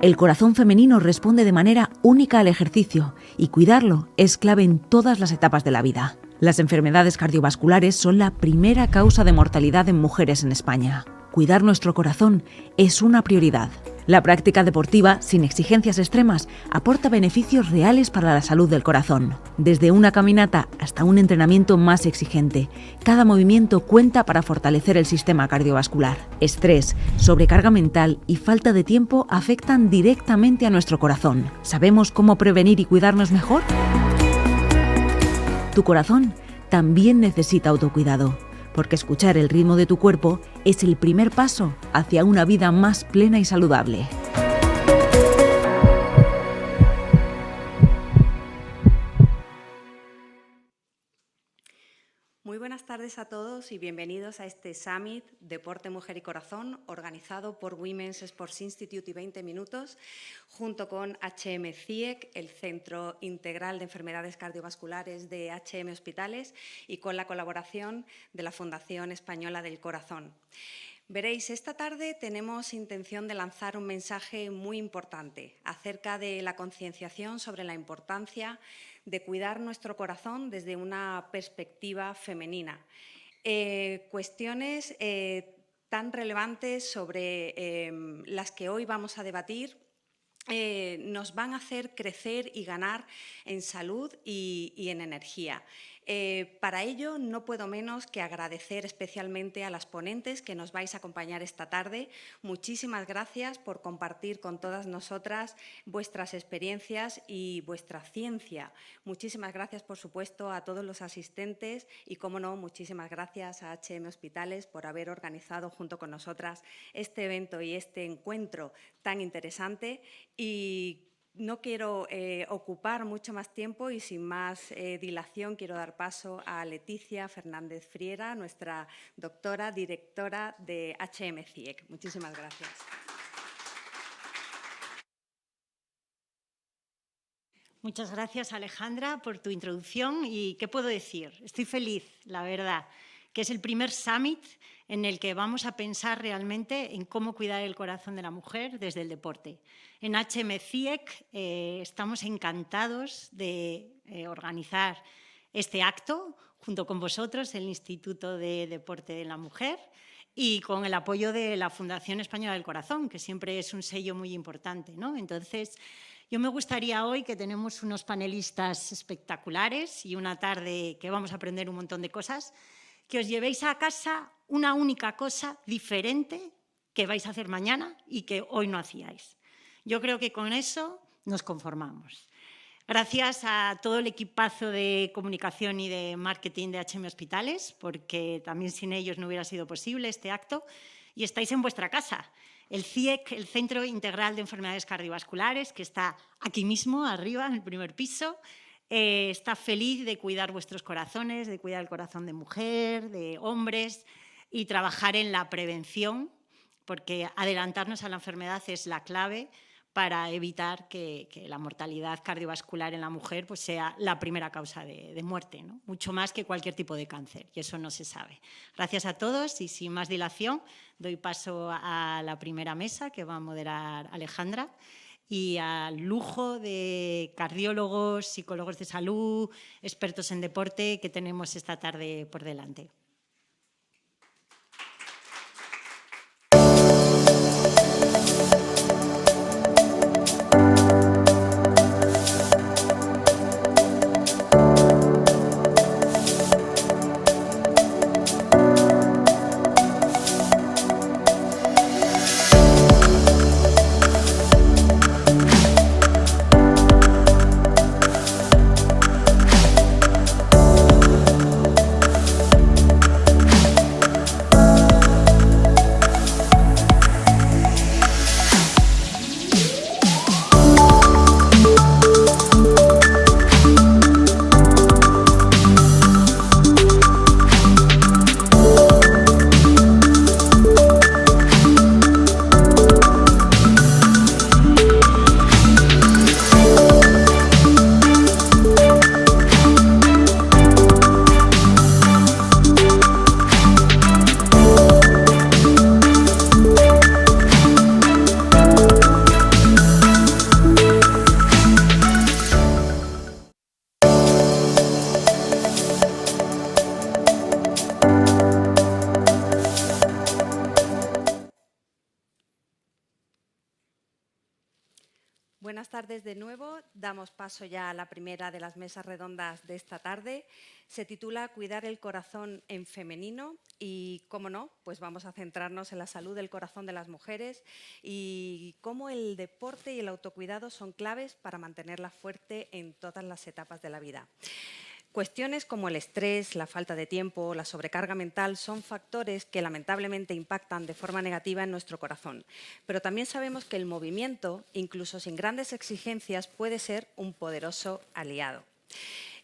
El corazón femenino responde de manera única al ejercicio y cuidarlo es clave en todas las etapas de la vida. Las enfermedades cardiovasculares son la primera causa de mortalidad en mujeres en España. Cuidar nuestro corazón es una prioridad. La práctica deportiva, sin exigencias extremas, aporta beneficios reales para la salud del corazón. Desde una caminata hasta un entrenamiento más exigente, cada movimiento cuenta para fortalecer el sistema cardiovascular. Estrés, sobrecarga mental y falta de tiempo afectan directamente a nuestro corazón. ¿Sabemos cómo prevenir y cuidarnos mejor? Tu corazón también necesita autocuidado, porque escuchar el ritmo de tu cuerpo es el primer paso hacia una vida más plena y saludable. Muy buenas tardes a todos y bienvenidos a este Summit Deporte, Mujer y Corazón, organizado por Women's Sports Institute y 20 Minutos, junto con HM-CIEC, el Centro Integral de Enfermedades Cardiovasculares de HM Hospitales, y con la colaboración de la Fundación Española del Corazón. Veréis, esta tarde tenemos intención de lanzar un mensaje muy importante acerca de la concienciación sobre la importancia de cuidar nuestro corazón desde una perspectiva femenina. Cuestiones tan relevantes sobre las que hoy vamos a debatir nos van a hacer crecer y ganar en salud y en energía. Para ello no puedo menos que agradecer especialmente a las ponentes que nos vais a acompañar esta tarde. Muchísimas gracias por compartir con todas nosotras vuestras experiencias y vuestra ciencia. Muchísimas gracias, por supuesto, a todos los asistentes y, cómo no, muchísimas gracias a HM Hospitales por haber organizado junto con nosotras este evento y este encuentro tan interesante. Y no quiero ocupar mucho más tiempo y sin más dilación quiero dar paso a Leticia Fernández Friera, nuestra doctora, directora de HM-CIEC. Muchísimas gracias. Muchas gracias, Alejandra, por tu introducción. ¿Y qué puedo decir? Estoy feliz, la verdad, que es el primer summit en el que vamos a pensar realmente en cómo cuidar el corazón de la mujer desde el deporte. En HM-CIEC estamos encantados de organizar este acto junto con vosotros, el Instituto de Deporte de la Mujer, y con el apoyo de la Fundación Española del Corazón, que siempre es un sello muy importante, ¿no? Entonces, yo me gustaría hoy, que tenemos unos panelistas espectaculares y una tarde que vamos a aprender un montón de cosas, que os llevéis a casa una única cosa diferente que vais a hacer mañana y que hoy no hacíais. Yo creo que con eso nos conformamos. Gracias a todo el equipazo de comunicación y de marketing de HM Hospitales, porque también sin ellos no hubiera sido posible este acto, y estáis en vuestra casa. El CIEC, el Centro Integral de Enfermedades Cardiovasculares, que está aquí mismo, arriba, en el primer piso, está feliz de cuidar vuestros corazones, de cuidar el corazón de mujer, de hombres, y trabajar en la prevención, porque adelantarnos a la enfermedad es la clave para evitar que la mortalidad cardiovascular en la mujer pues, sea la primera causa de muerte, ¿no? Mucho más que cualquier tipo de cáncer, y eso no se sabe. Gracias a todos y sin más dilación doy paso a la primera mesa que va a moderar Alejandra y al lujo de cardiólogos, psicólogos de salud, expertos en deporte que tenemos esta tarde por delante. tardes de nuevo. Damos paso ya a la primera de las mesas redondas de esta tarde. Se titula Cuidar el corazón en femenino y, cómo no, pues vamos a centrarnos en la salud del corazón de las mujeres y cómo el deporte y el autocuidado son claves para mantenerla fuerte en todas las etapas de la vida. Cuestiones como el estrés, la falta de tiempo, la sobrecarga mental son factores que lamentablemente impactan de forma negativa en nuestro corazón. Pero también sabemos que el movimiento, incluso sin grandes exigencias, puede ser un poderoso aliado.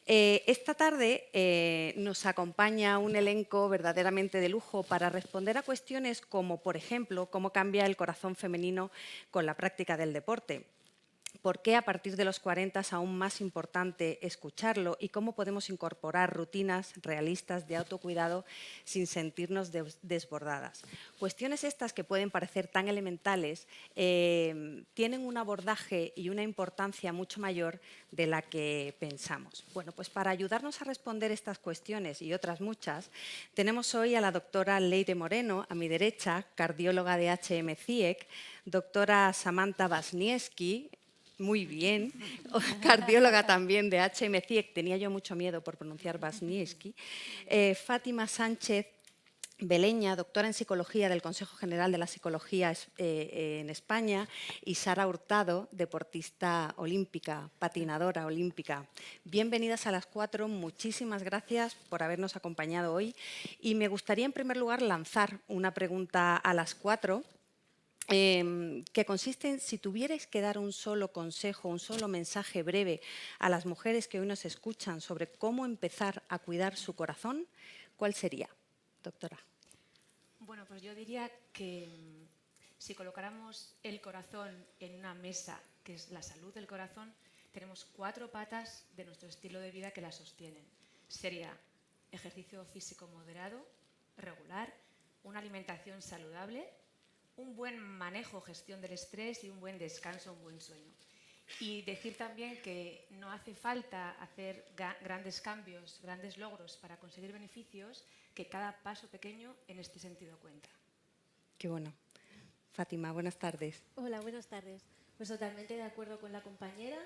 Esta tarde nos acompaña un elenco verdaderamente de lujo para responder a cuestiones como, por ejemplo, cómo cambia el corazón femenino con la práctica del deporte. ¿Por qué a partir de los 40 es aún más importante escucharlo y cómo podemos incorporar rutinas realistas de autocuidado sin sentirnos desbordadas? Cuestiones estas que pueden parecer tan elementales tienen un abordaje y una importancia mucho mayor de la que pensamos. Bueno, pues para ayudarnos a responder estas cuestiones y otras muchas, tenemos hoy a la doctora Leire Moreno, a mi derecha, cardióloga de HM-CIEC, doctora Samantha Wasniewski, muy bien, cardióloga también de HM-CIEC, tenía yo mucho miedo por pronunciar Wasniewski, Fátima Sánchez Beleña, doctora en Psicología del Consejo General de la Psicología en España, y Sara Hurtado, deportista olímpica, patinadora olímpica. Bienvenidas a las cuatro, muchísimas gracias por habernos acompañado hoy y me gustaría en primer lugar lanzar una pregunta a las cuatro, que consiste en si tuvierais que dar un solo consejo, un solo mensaje breve a las mujeres que hoy nos escuchan sobre cómo empezar a cuidar su corazón, ¿cuál sería, doctora? Bueno, pues yo diría que si colocáramos el corazón en una mesa, que es la salud del corazón, tenemos 4 patas de nuestro estilo de vida que la sostienen. Sería ejercicio físico moderado, regular, una alimentación saludable, un buen manejo, gestión del estrés y un buen descanso, un buen sueño. Y decir también que no hace falta hacer grandes cambios, grandes logros para conseguir beneficios, que cada paso pequeño en este sentido cuenta. Qué bueno. Fátima, buenas tardes. Hola, buenas tardes. Pues totalmente de acuerdo con la compañera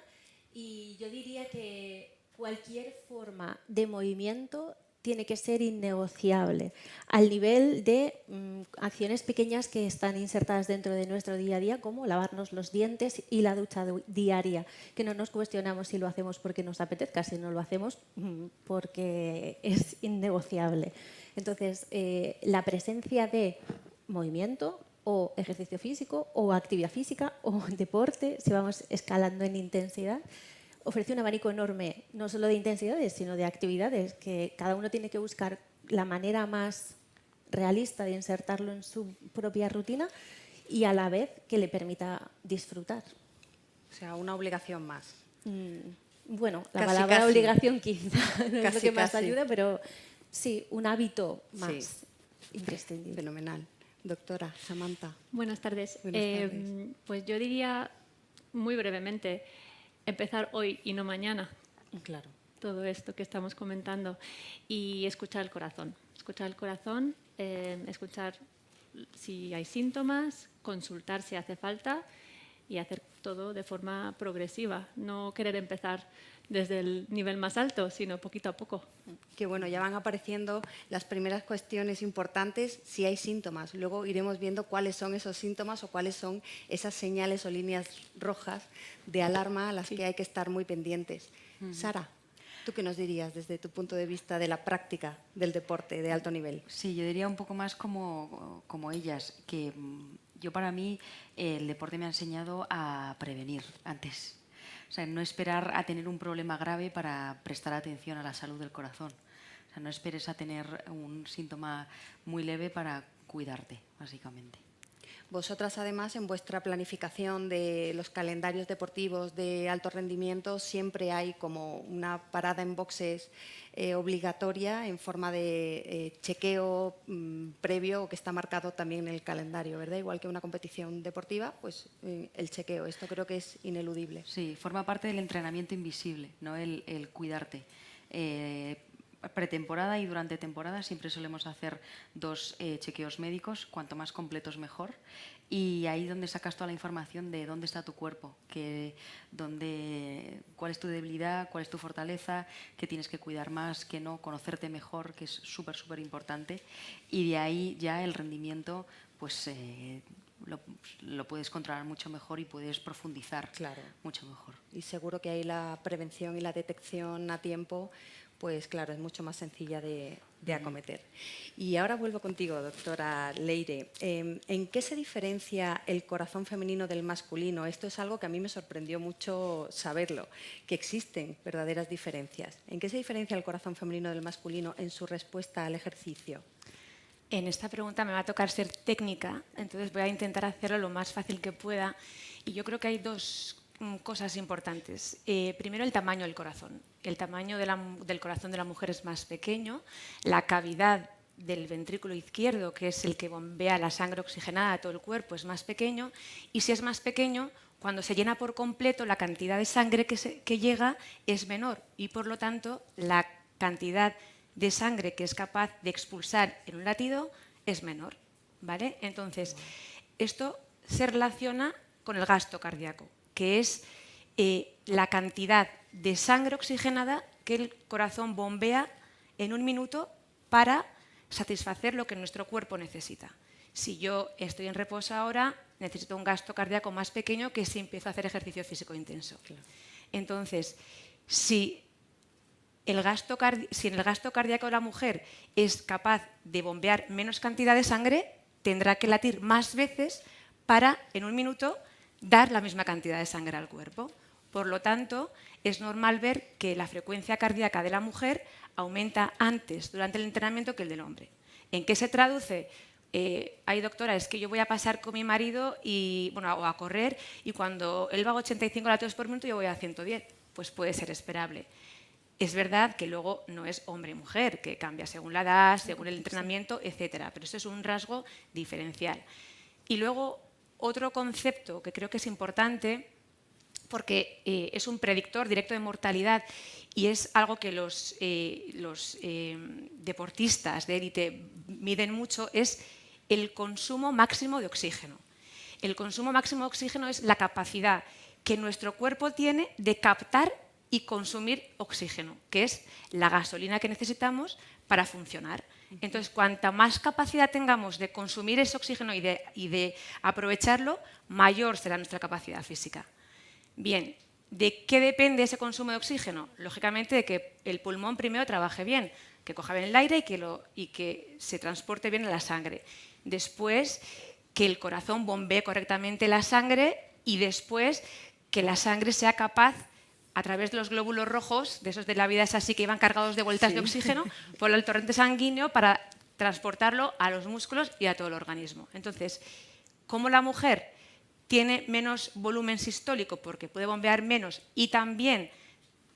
y yo diría que cualquier forma de movimiento tiene que ser innegociable al nivel de acciones pequeñas que están insertadas dentro de nuestro día a día, como lavarnos los dientes y la ducha diaria, que no nos cuestionamos si lo hacemos porque nos apetezca, si no lo hacemos porque es innegociable. Entonces, la presencia de movimiento o ejercicio físico o actividad física o deporte, si vamos escalando en intensidad, ofrece un abanico enorme, no solo de intensidades, sino de actividades, que cada uno tiene que buscar la manera más realista de insertarlo en su propia rutina y a la vez que le permita disfrutar. O sea, una obligación más. Bueno, la Casi, palabra casi. obligación quizá no es lo que más Casi. ayuda, pero sí, un hábito más Sí. imprescindible. Fenomenal. Doctora Samantha. Buenas tardes. Buenas tardes. Pues yo diría muy brevemente, empezar hoy y no mañana. Claro. Todo esto que estamos comentando y escuchar el corazón. Escuchar el corazón, escuchar si hay síntomas, consultar si hace falta y hacer todo de forma progresiva. No querer empezar desde el nivel más alto, sino poquito a poco. Que bueno, ya van apareciendo las primeras cuestiones importantes si hay síntomas. Luego iremos viendo cuáles son esos síntomas o cuáles son esas señales o líneas rojas de alarma a las que hay que estar muy pendientes. Sara, ¿tú qué nos dirías desde tu punto de vista de la práctica del deporte de alto nivel? Sí, yo diría un poco más como ellas, que yo para mí el deporte me ha enseñado a prevenir antes. O sea, no esperar a tener un problema grave para prestar atención a la salud del corazón. O sea, no esperes a tener un síntoma muy leve para cuidarte, básicamente. Vosotras, además, en vuestra planificación de los calendarios deportivos de alto rendimiento, siempre hay como una parada en boxes obligatoria en forma de chequeo previo que está marcado también en el calendario, ¿verdad? Igual que una competición deportiva, pues el chequeo, esto creo que es ineludible. Sí, forma parte del entrenamiento invisible, ¿no? El cuidarte. Pretemporada y durante temporada siempre solemos hacer 2 chequeos médicos, cuanto más completos mejor, Y ahí es donde sacas toda la información de dónde está tu cuerpo, cuál es tu debilidad, cuál es tu fortaleza, qué tienes que cuidar más, qué no, conocerte mejor, que es súper, súper importante. Y de ahí ya el rendimiento, pues lo puedes controlar mucho mejor y puedes profundizar mucho mejor. Y seguro que ahí la prevención y la detección a tiempo, pues claro, es mucho más sencilla de acometer. Y ahora vuelvo contigo, doctora Leire. ¿En qué se diferencia el corazón femenino del masculino? Esto es algo que a mí me sorprendió mucho saberlo, que existen verdaderas diferencias. ¿En qué se diferencia el corazón femenino del masculino en su respuesta al ejercicio? En esta pregunta me va a tocar ser técnica, entonces voy a intentar hacerlo lo más fácil que pueda. Y yo creo que hay dos cosas importantes. Primero, el tamaño del corazón. El tamaño del corazón de la mujer es más pequeño, la cavidad del ventrículo izquierdo, que es el que bombea la sangre oxigenada a todo el cuerpo, es más pequeño, y si es más pequeño, cuando se llena por completo, la cantidad de sangre que llega es menor y, por lo tanto, la cantidad de sangre que es capaz de expulsar en un latido es menor, ¿vale? Entonces, esto se relaciona con el gasto cardíaco, que es la cantidad de sangre oxigenada que el corazón bombea en un minuto para satisfacer lo que nuestro cuerpo necesita. Si yo estoy en reposo ahora, necesito un gasto cardíaco más pequeño que si empiezo a hacer ejercicio físico intenso. Entonces, si en el gasto cardíaco de la mujer es capaz de bombear menos cantidad de sangre, tendrá que latir más veces para, en un minuto, dar la misma cantidad de sangre al cuerpo. Por lo tanto, es normal ver que la frecuencia cardíaca de la mujer aumenta antes durante el entrenamiento que el del hombre. ¿En qué se traduce? Hay doctora, es que yo voy a pasar con mi marido o a correr y cuando él va a 85 latidos por minuto yo voy a 110. Pues puede ser esperable. Es verdad que luego no es hombre y mujer, que cambia según la edad, según el entrenamiento, etcétera, pero eso es un rasgo diferencial. Y luego otro concepto que creo que es importante, porque es un predictor directo de mortalidad y es algo que los deportistas de élite miden mucho, es el consumo máximo de oxígeno. El consumo máximo de oxígeno es la capacidad que nuestro cuerpo tiene de captar y consumir oxígeno, que es la gasolina que necesitamos para funcionar. Entonces, cuanta más capacidad tengamos de consumir ese oxígeno y de aprovecharlo, mayor será nuestra capacidad física. Bien, ¿de qué depende ese consumo de oxígeno? Lógicamente de que el pulmón primero trabaje bien, que coja bien el aire y que se transporte bien en la sangre. Después, que el corazón bombee correctamente la sangre y después que la sangre sea capaz, a través de los glóbulos rojos, de esos de la vida es así que iban cargados de vueltas de oxígeno, por el torrente sanguíneo para transportarlo a los músculos y a todo el organismo. Entonces, como la mujer tiene menos volumen sistólico porque puede bombear menos y también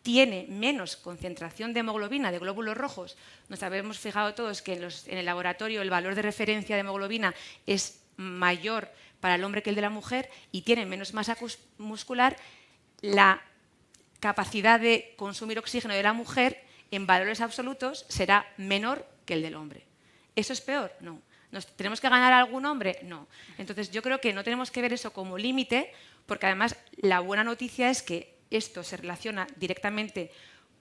tiene menos concentración de hemoglobina, de glóbulos rojos, nos habíamos fijado todos que en el laboratorio el valor de referencia de hemoglobina es mayor para el hombre que el de la mujer y tiene menos masa muscular, la capacidad de consumir oxígeno de la mujer en valores absolutos será menor que el del hombre. ¿Eso es peor? No. ¿Tenemos que ganar a algún hombre? No. Entonces yo creo que no tenemos que ver eso como límite, porque además la buena noticia es que esto se relaciona directamente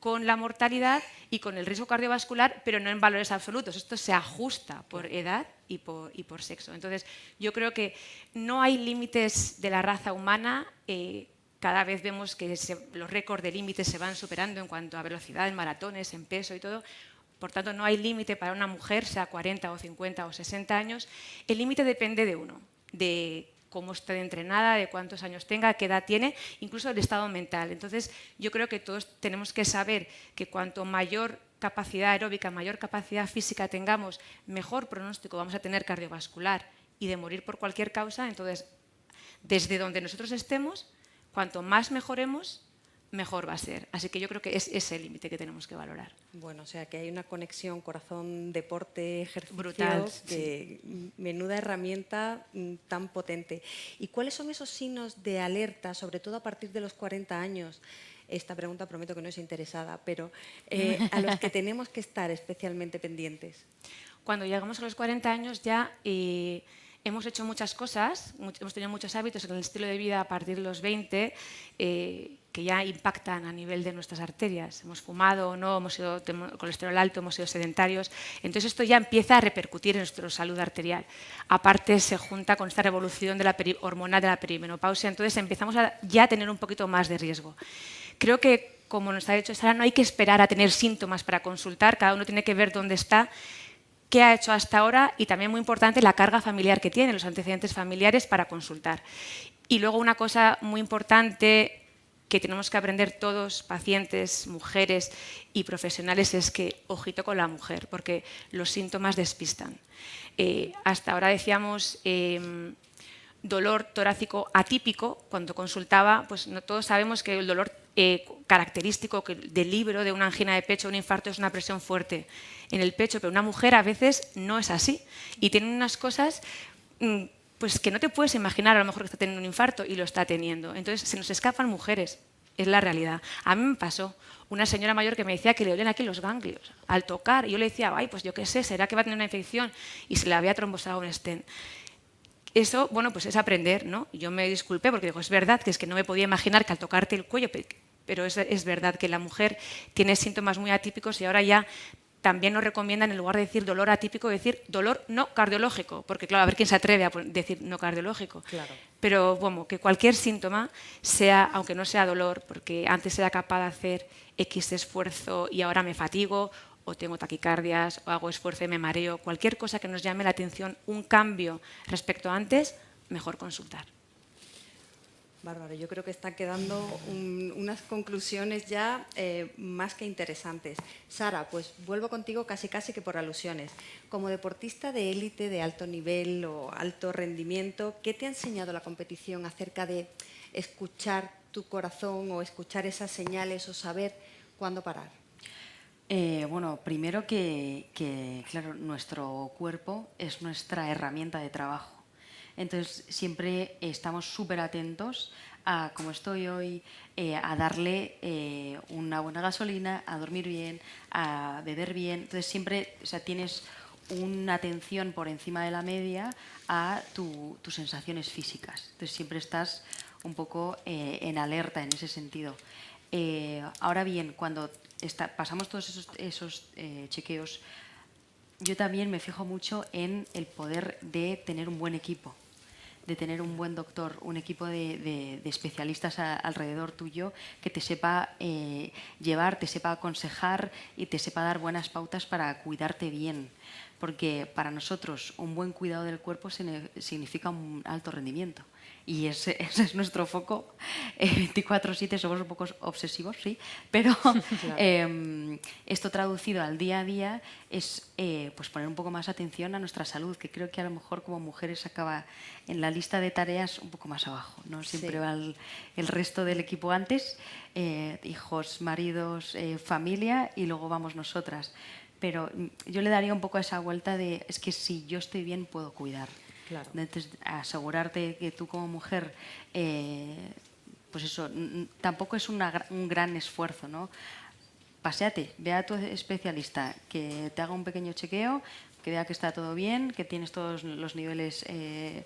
con la mortalidad y con el riesgo cardiovascular, pero no en valores absolutos. Esto se ajusta por edad y por sexo. Entonces yo creo que no hay límites de la raza humana. Cada vez vemos que los récords de límites se van superando en cuanto a velocidad, en maratones, en peso y todo. Por tanto, no hay límite para una mujer, sea 40 o 50 o 60 años. El límite depende de uno, de cómo esté entrenada, de cuántos años tenga, qué edad tiene, incluso del estado mental. Entonces, yo creo que todos tenemos que saber que cuanto mayor capacidad aeróbica, mayor capacidad física tengamos, mejor pronóstico vamos a tener cardiovascular y de morir por cualquier causa. Entonces, desde donde nosotros estemos, cuanto más mejoremos, mejor va a ser. Así que yo creo que es ese el límite que tenemos que valorar. Bueno, o sea que hay una conexión corazón, deporte, ejercicio, brutal, que menuda herramienta tan potente. ¿Y cuáles son esos signos de alerta, sobre todo a partir de los 40 años? Esta pregunta prometo que no es interesada, pero a los que tenemos que estar especialmente pendientes. Cuando llegamos a los 40 años ya Hemos hecho muchas cosas, hemos tenido muchos hábitos en el estilo de vida a partir de los 20 que ya impactan a nivel de nuestras arterias. Hemos fumado o no, hemos sido colesterol alto, hemos sido sedentarios. Entonces esto ya empieza a repercutir en nuestra salud arterial. Aparte se junta con esta revolución de la hormonal de la perimenopausia, entonces empezamos a ya tener un poquito más de riesgo. Creo que, como nos ha dicho Sara, no hay que esperar a tener síntomas para consultar, cada uno tiene que ver dónde está, qué ha hecho hasta ahora y también muy importante la carga familiar que tiene, los antecedentes familiares para consultar. Y luego una cosa muy importante que tenemos que aprender todos, pacientes, mujeres y profesionales, es que ojito con la mujer, porque los síntomas despistan. Hasta ahora decíamos dolor torácico atípico. Cuando consultaba, pues no todos sabemos que el dolor característico del libro de una angina de pecho o un infarto es una presión fuerte en el pecho, pero una mujer a veces no es así y tiene unas cosas pues que no te puedes imaginar, a lo mejor que está teniendo un infarto y lo está teniendo. Entonces se nos escapan mujeres, es la realidad. A mí me pasó una señora mayor que me decía que le dolían aquí los ganglios al tocar y yo le decía, ay, pues yo qué sé, será que va a tener una infección y se le había trombosado un stent. Eso, bueno, pues es aprender, ¿no? Yo me disculpé porque digo, es verdad que no me podía imaginar que al tocarte el cuello, pero es verdad que la mujer tiene síntomas muy atípicos y ahora ya también nos recomiendan, en lugar de decir dolor atípico, decir dolor no cardiológico, porque claro, a ver quién se atreve a decir no cardiológico. Claro. Pero bueno, que cualquier síntoma sea, aunque no sea dolor, porque antes era capaz de hacer X esfuerzo y ahora me fatigo, o tengo taquicardias, o hago esfuerzo y me mareo, cualquier cosa que nos llame la atención, un cambio respecto a antes, mejor consultar. Bárbara, yo creo que están quedando unas conclusiones ya más que interesantes. Sara, pues vuelvo contigo casi que por alusiones. Como deportista de élite, de alto nivel o alto rendimiento, ¿qué te ha enseñado la competición acerca de escuchar tu corazón o escuchar esas señales o saber cuándo parar? Bueno, primero que, claro, nuestro cuerpo es nuestra herramienta de trabajo. Entonces, siempre estamos súper atentos a, como estoy hoy, a darle una buena gasolina, a dormir bien, a beber bien. Entonces, siempre, o sea, tienes una atención por encima de la media a tus sensaciones físicas. Entonces, siempre estás un poco en alerta en ese sentido. Ahora bien, cuando pasamos todos esos chequeos, yo también me fijo mucho en el poder de tener un buen equipo, de tener un buen doctor, un equipo de especialistas alrededor tuyo que te sepa llevar, te sepa aconsejar y te sepa dar buenas pautas para cuidarte bien. Porque para nosotros un buen cuidado del cuerpo significa un alto rendimiento. Y ese es nuestro foco. 24/7 somos un poco obsesivos, sí, pero claro. Esto traducido al día a día es pues poner un poco más atención a nuestra salud, que creo que a lo mejor como mujeres acaba en la lista de tareas un poco más abajo, ¿no? Siempre va el resto del equipo antes, hijos, maridos, familia, y luego vamos nosotras. Pero yo le daría un poco a esa vuelta de, es que si yo estoy bien puedo cuidar. Claro. Entonces, asegurarte que tú como mujer, pues eso, tampoco es un gran esfuerzo, ¿no? Paséate, ve a tu especialista, que te haga un pequeño chequeo, que vea que está todo bien, que tienes todos los niveles en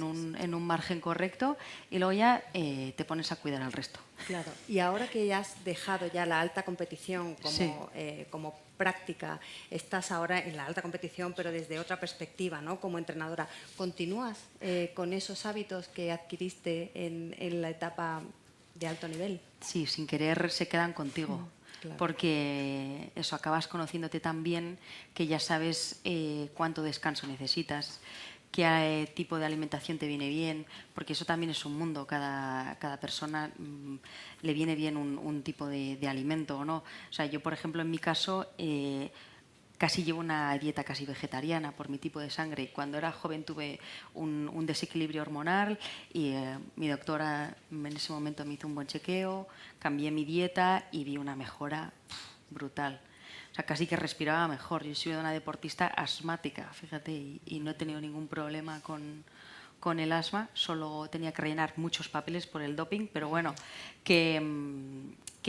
un margen correcto, y luego ya te pones a cuidar al resto. Claro. Y ahora que ya has dejado ya la alta competición como práctica, estás ahora en la alta competición, pero desde otra perspectiva, ¿no? Como entrenadora, ¿continúas con esos hábitos que adquiriste en la etapa de alto nivel? Sí, sin querer se quedan contigo. Claro. Porque eso, acabas conociéndote tan bien que ya sabes cuánto descanso necesitas, qué tipo de alimentación te viene bien, porque eso también es un mundo, cada persona le viene bien un tipo de alimento o no. O sea, yo, por ejemplo, en mi caso, casi llevo una dieta casi vegetariana por mi tipo de sangre. Cuando era joven tuve un desequilibrio hormonal y mi doctora en ese momento me hizo un buen chequeo, cambié mi dieta y vi una mejora brutal. O sea, casi que respiraba mejor. Yo he sido una deportista asmática, fíjate, y no he tenido ningún problema con el asma, solo tenía que rellenar muchos papeles por el doping, pero bueno, que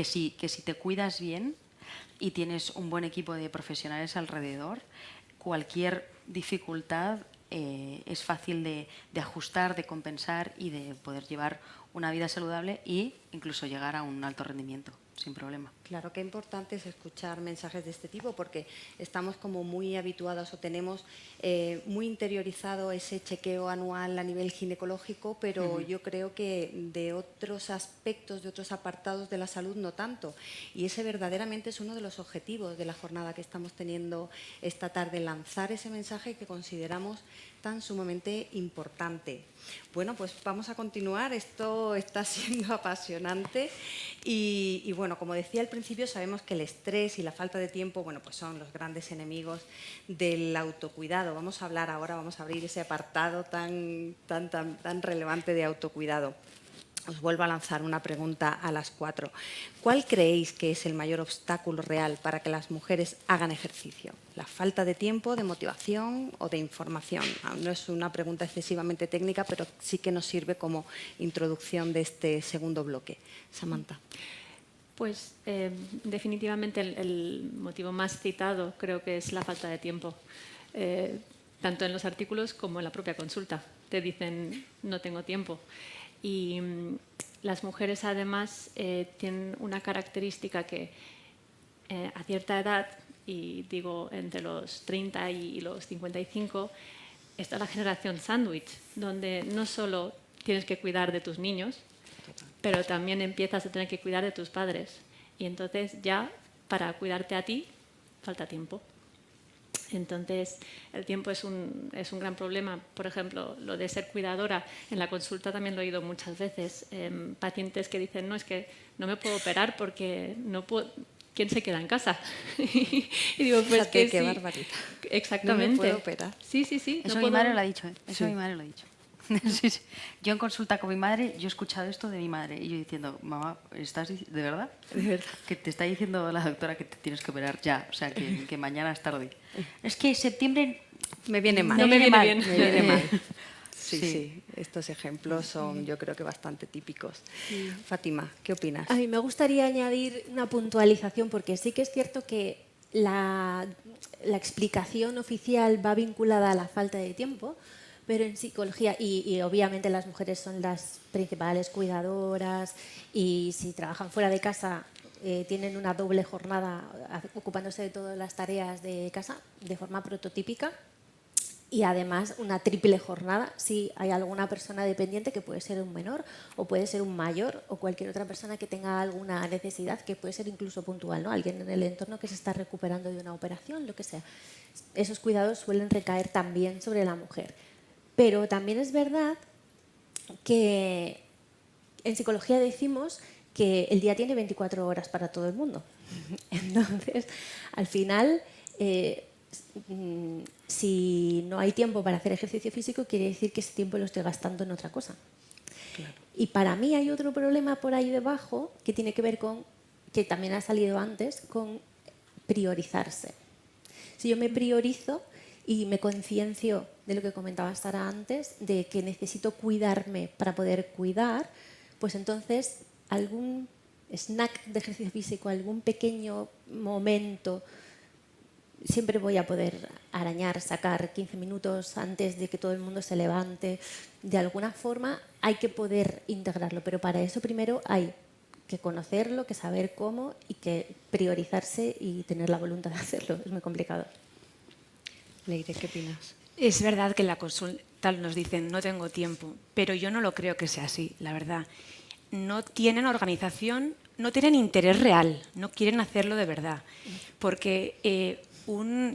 si te cuidas bien y tienes un buen equipo de profesionales alrededor, cualquier dificultad es fácil de ajustar, de compensar y de poder llevar una vida saludable e incluso llegar a un alto rendimiento sin problema. Claro, qué importante es escuchar mensajes de este tipo porque estamos como muy habituados o tenemos muy interiorizado ese chequeo anual a nivel ginecológico, pero yo creo que de otros aspectos, de otros apartados de la salud no tanto. Y ese verdaderamente es uno de los objetivos de la jornada que estamos teniendo esta tarde, lanzar ese mensaje que consideramos tan sumamente importante. Bueno, pues vamos a continuar, esto está siendo apasionante y bueno, como decía al principio, sabemos que el estrés y la falta de tiempo, bueno, pues son los grandes enemigos del autocuidado. Vamos a hablar ahora, vamos a abrir ese apartado tan relevante de autocuidado. Os vuelvo a lanzar una pregunta a las 4. ¿Cuál creéis que es el mayor obstáculo real para que las mujeres hagan ejercicio? ¿La falta de tiempo, de motivación o de información? No es una pregunta excesivamente técnica, pero sí que nos sirve como introducción de este segundo bloque. Samantha. Pues definitivamente el motivo más citado creo que es la falta de tiempo, tanto en los artículos como en la propia consulta. Te dicen no tengo tiempo. Y las mujeres además tienen una característica que a cierta edad, y digo entre los 30 y los 55, está la generación sándwich, donde no solo tienes que cuidar de tus niños, pero también empiezas a tener que cuidar de tus padres. Y entonces ya para cuidarte a ti falta tiempo. Entonces, el tiempo es un gran problema. Por ejemplo, lo de ser cuidadora, en la consulta también lo he oído muchas veces. Pacientes que dicen, no, es que no me puedo operar porque no puedo... ¿Quién se queda en casa? Y digo, pues Fíjate, que qué sí. barbaridad. Exactamente. No me puedo operar. Sí, sí, sí. Eso no mi puedo... madre lo ha dicho, ¿eh? Eso mi madre lo ha dicho. Sí, sí. Yo en consulta con mi madre, yo he escuchado esto de mi madre y yo diciendo, mamá, ¿estás de verdad? ¿De verdad? Que te está diciendo la doctora que te tienes que operar ya, o sea, que mañana es tarde. Es que septiembre me viene mal. No me viene bien. Me viene mal. Sí, estos ejemplos son yo creo que bastante típicos. Fátima, ¿qué opinas? A mí me gustaría añadir una puntualización porque sí que es cierto que la explicación oficial va vinculada a la falta de tiempo, pero en psicología, y obviamente las mujeres son las principales cuidadoras y si trabajan fuera de casa tienen una doble jornada ocupándose de todas las tareas de casa de forma prototípica y además una triple jornada si hay alguna persona dependiente que puede ser un menor o puede ser un mayor o cualquier otra persona que tenga alguna necesidad que puede ser incluso puntual, ¿no? Alguien en el entorno que se está recuperando de una operación, lo que sea. Esos cuidados suelen recaer también sobre la mujer. Pero también es verdad que en psicología decimos que el día tiene 24 horas para todo el mundo. Entonces, al final, si no hay tiempo para hacer ejercicio físico, quiere decir que ese tiempo lo estoy gastando en otra cosa. Claro. Y para mí hay otro problema por ahí debajo que tiene que ver con, que también ha salido antes, con priorizarse. Si yo me priorizo y me conciencio de lo que comentaba Sara antes, de que necesito cuidarme para poder cuidar, pues entonces algún snack de ejercicio físico, algún pequeño momento, siempre voy a poder arañar, sacar 15 minutos antes de que todo el mundo se levante. De alguna forma hay que poder integrarlo, pero para eso primero hay que conocerlo, que saber cómo y que priorizarse y tener la voluntad de hacerlo. Es muy complicado. Leire, ¿qué opinas? Es verdad que en la consulta nos dicen no tengo tiempo, pero yo no lo creo que sea así, la verdad. No tienen organización, no tienen interés real, no quieren hacerlo de verdad. Porque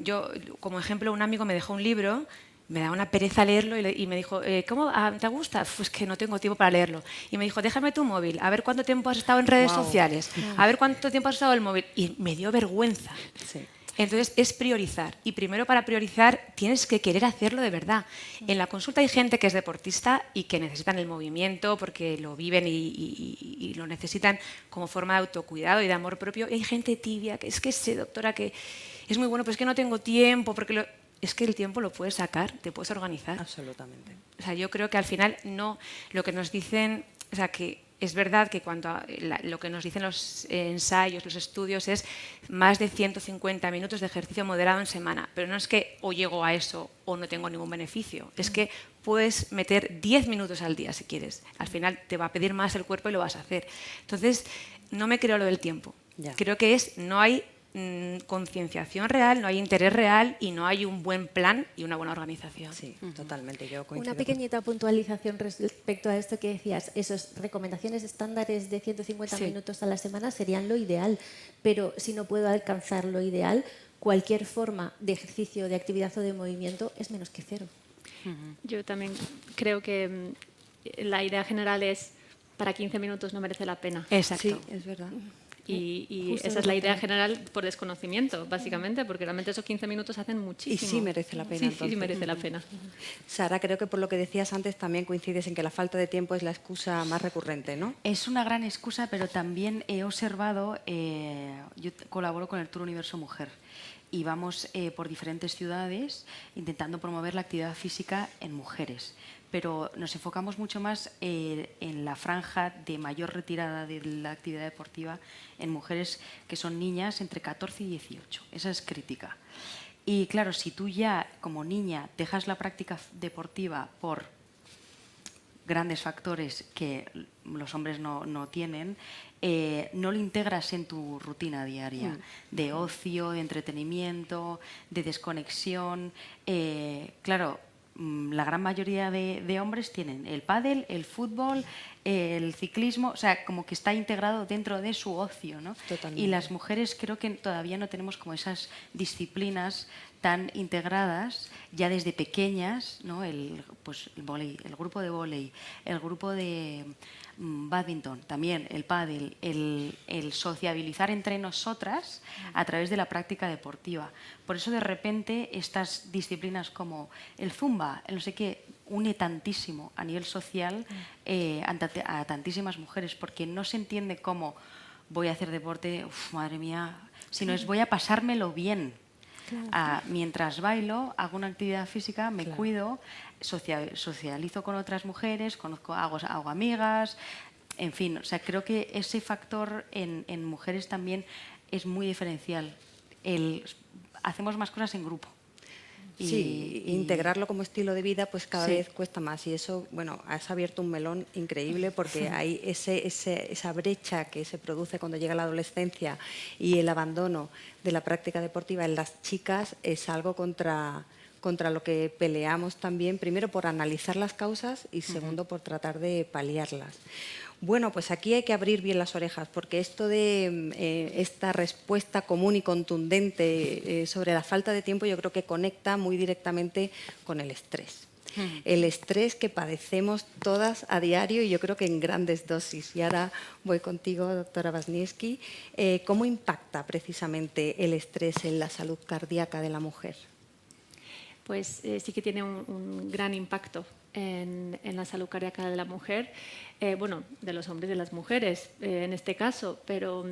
yo, como ejemplo, un amigo me dejó un libro, me da una pereza leerlo y me dijo, ¿cómo te gusta? Pues que no tengo tiempo para leerlo. Y me dijo, déjame tu móvil, a ver cuánto tiempo has estado en redes sociales, a ver cuánto tiempo has estado en el móvil. Y me dio vergüenza. Sí. Entonces, es priorizar. Y primero, para priorizar, tienes que querer hacerlo de verdad. En la consulta hay gente que es deportista y que necesitan el movimiento porque lo viven y lo necesitan como forma de autocuidado y de amor propio. Y hay gente tibia que sé, doctora, que es muy bueno, pero es que no tengo tiempo. Porque es que el tiempo lo puedes sacar, te puedes organizar. Absolutamente. O sea, yo creo que al final no, lo que nos dicen, o sea, que Es verdad que lo que nos dicen los ensayos, los estudios, es más de 150 minutos de ejercicio moderado en semana. Pero no es que o llego a eso o no tengo ningún beneficio. Es que puedes meter 10 minutos al día si quieres. Al final te va a pedir más el cuerpo y lo vas a hacer. Entonces, no me creo lo del tiempo. Ya. Creo que no hay concienciación real, no hay interés real y no hay un buen plan y una buena organización. Sí, totalmente, yo coincido. Una pequeñita puntualización respecto a esto que decías. Esas recomendaciones estándares de 150 Sí. minutos a la semana serían lo ideal, pero si no puedo alcanzar lo ideal, cualquier forma de ejercicio, de actividad o de movimiento es menos que cero. Yo también creo que la idea general es para 15 minutos no merece la pena. Exacto. Sí, es verdad. Y Justo esa lo es la idea contrario. general por desconocimiento, básicamente, porque realmente esos 15 minutos hacen muchísimo. Y sí merece la pena, Sí, sí entonces. merece la pena. Sara, creo que por lo que decías antes también coincides en que la falta de tiempo es la excusa más recurrente, ¿no? Es una gran excusa, pero también he observado, yo colaboro con el Tour Universo Mujer y vamos por diferentes ciudades intentando promover la actividad física en mujeres, pero nos enfocamos mucho más en la franja de mayor retirada de la actividad deportiva en mujeres que son niñas entre 14 y 18. Esa es crítica. Y claro, si tú ya como niña dejas la práctica deportiva por grandes factores que los hombres no tienen, no lo integras en tu rutina diaria de ocio, de entretenimiento, de desconexión. Claro, la gran mayoría de hombres tienen el pádel, el fútbol, el ciclismo, o sea, como que está integrado dentro de su ocio, ¿no? Totalmente. Y las mujeres creo que todavía no tenemos como esas disciplinas tan integradas ya desde pequeñas, ¿no? El vóley, el grupo de vóley, el grupo de bádminton, también el pádel, el sociabilizar entre nosotras a través de la práctica deportiva. Por eso de repente estas disciplinas como el zumba, el no sé qué, une tantísimo a nivel social a tantísimas mujeres, porque no se entiende cómo voy a hacer deporte, madre mía, sino es voy a pasármelo bien. Mientras bailo, hago una actividad física, me cuido, socializo con otras mujeres, hago amigas, en fin, o sea, creo que ese factor en mujeres también es muy diferencial. Hacemos más cosas en grupo. Sí, integrarlo como estilo de vida pues cada vez cuesta más y eso, bueno, has abierto un melón increíble porque hay esa brecha que se produce cuando llega la adolescencia y el abandono de la práctica deportiva en las chicas es algo contra lo que peleamos también, primero por analizar las causas y segundo por tratar de paliarlas. Bueno, pues aquí hay que abrir bien las orejas porque esto de esta respuesta común y contundente sobre la falta de tiempo yo creo que conecta muy directamente con el estrés. El estrés que padecemos todas a diario y yo creo que en grandes dosis. Y ahora voy contigo, doctora Wasniewski. ¿Cómo impacta precisamente el estrés en la salud cardíaca de la mujer? Pues sí que tiene un gran impacto en la salud cardíaca de la mujer, bueno, de los hombres y de las mujeres en este caso, pero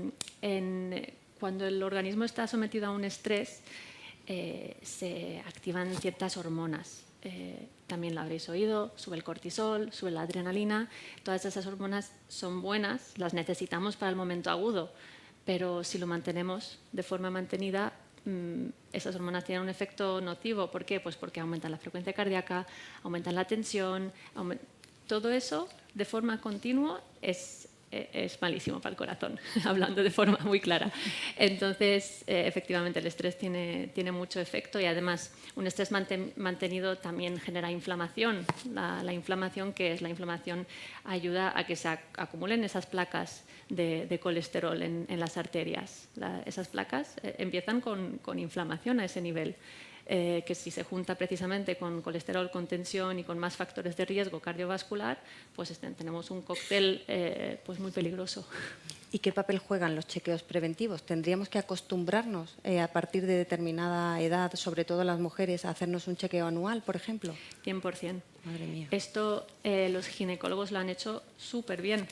cuando el organismo está sometido a un estrés se activan ciertas hormonas. También lo habréis oído, sube el cortisol, sube la adrenalina, todas esas hormonas son buenas, las necesitamos para el momento agudo, pero si lo mantenemos de forma mantenida, esas hormonas tienen un efecto nocivo. ¿Por qué? Pues porque aumentan la frecuencia cardíaca, aumentan la tensión, todo eso de forma continua es malísimo para el corazón, hablando de forma muy clara. Entonces, efectivamente, el estrés tiene mucho efecto y además un estrés mantenido también genera inflamación. La inflamación, que es la inflamación, ayuda a que se acumulen esas placas de colesterol en las arterias. Esas placas empiezan con inflamación a ese nivel. Que si se junta precisamente con colesterol, con tensión y con más factores de riesgo cardiovascular, pues tenemos un cóctel pues muy peligroso. ¿Y qué papel juegan los chequeos preventivos? ¿Tendríamos que acostumbrarnos a partir de determinada edad, sobre todo las mujeres, a hacernos un chequeo anual, por ejemplo? 100%. Madre mía. Esto los ginecólogos lo han hecho súper bien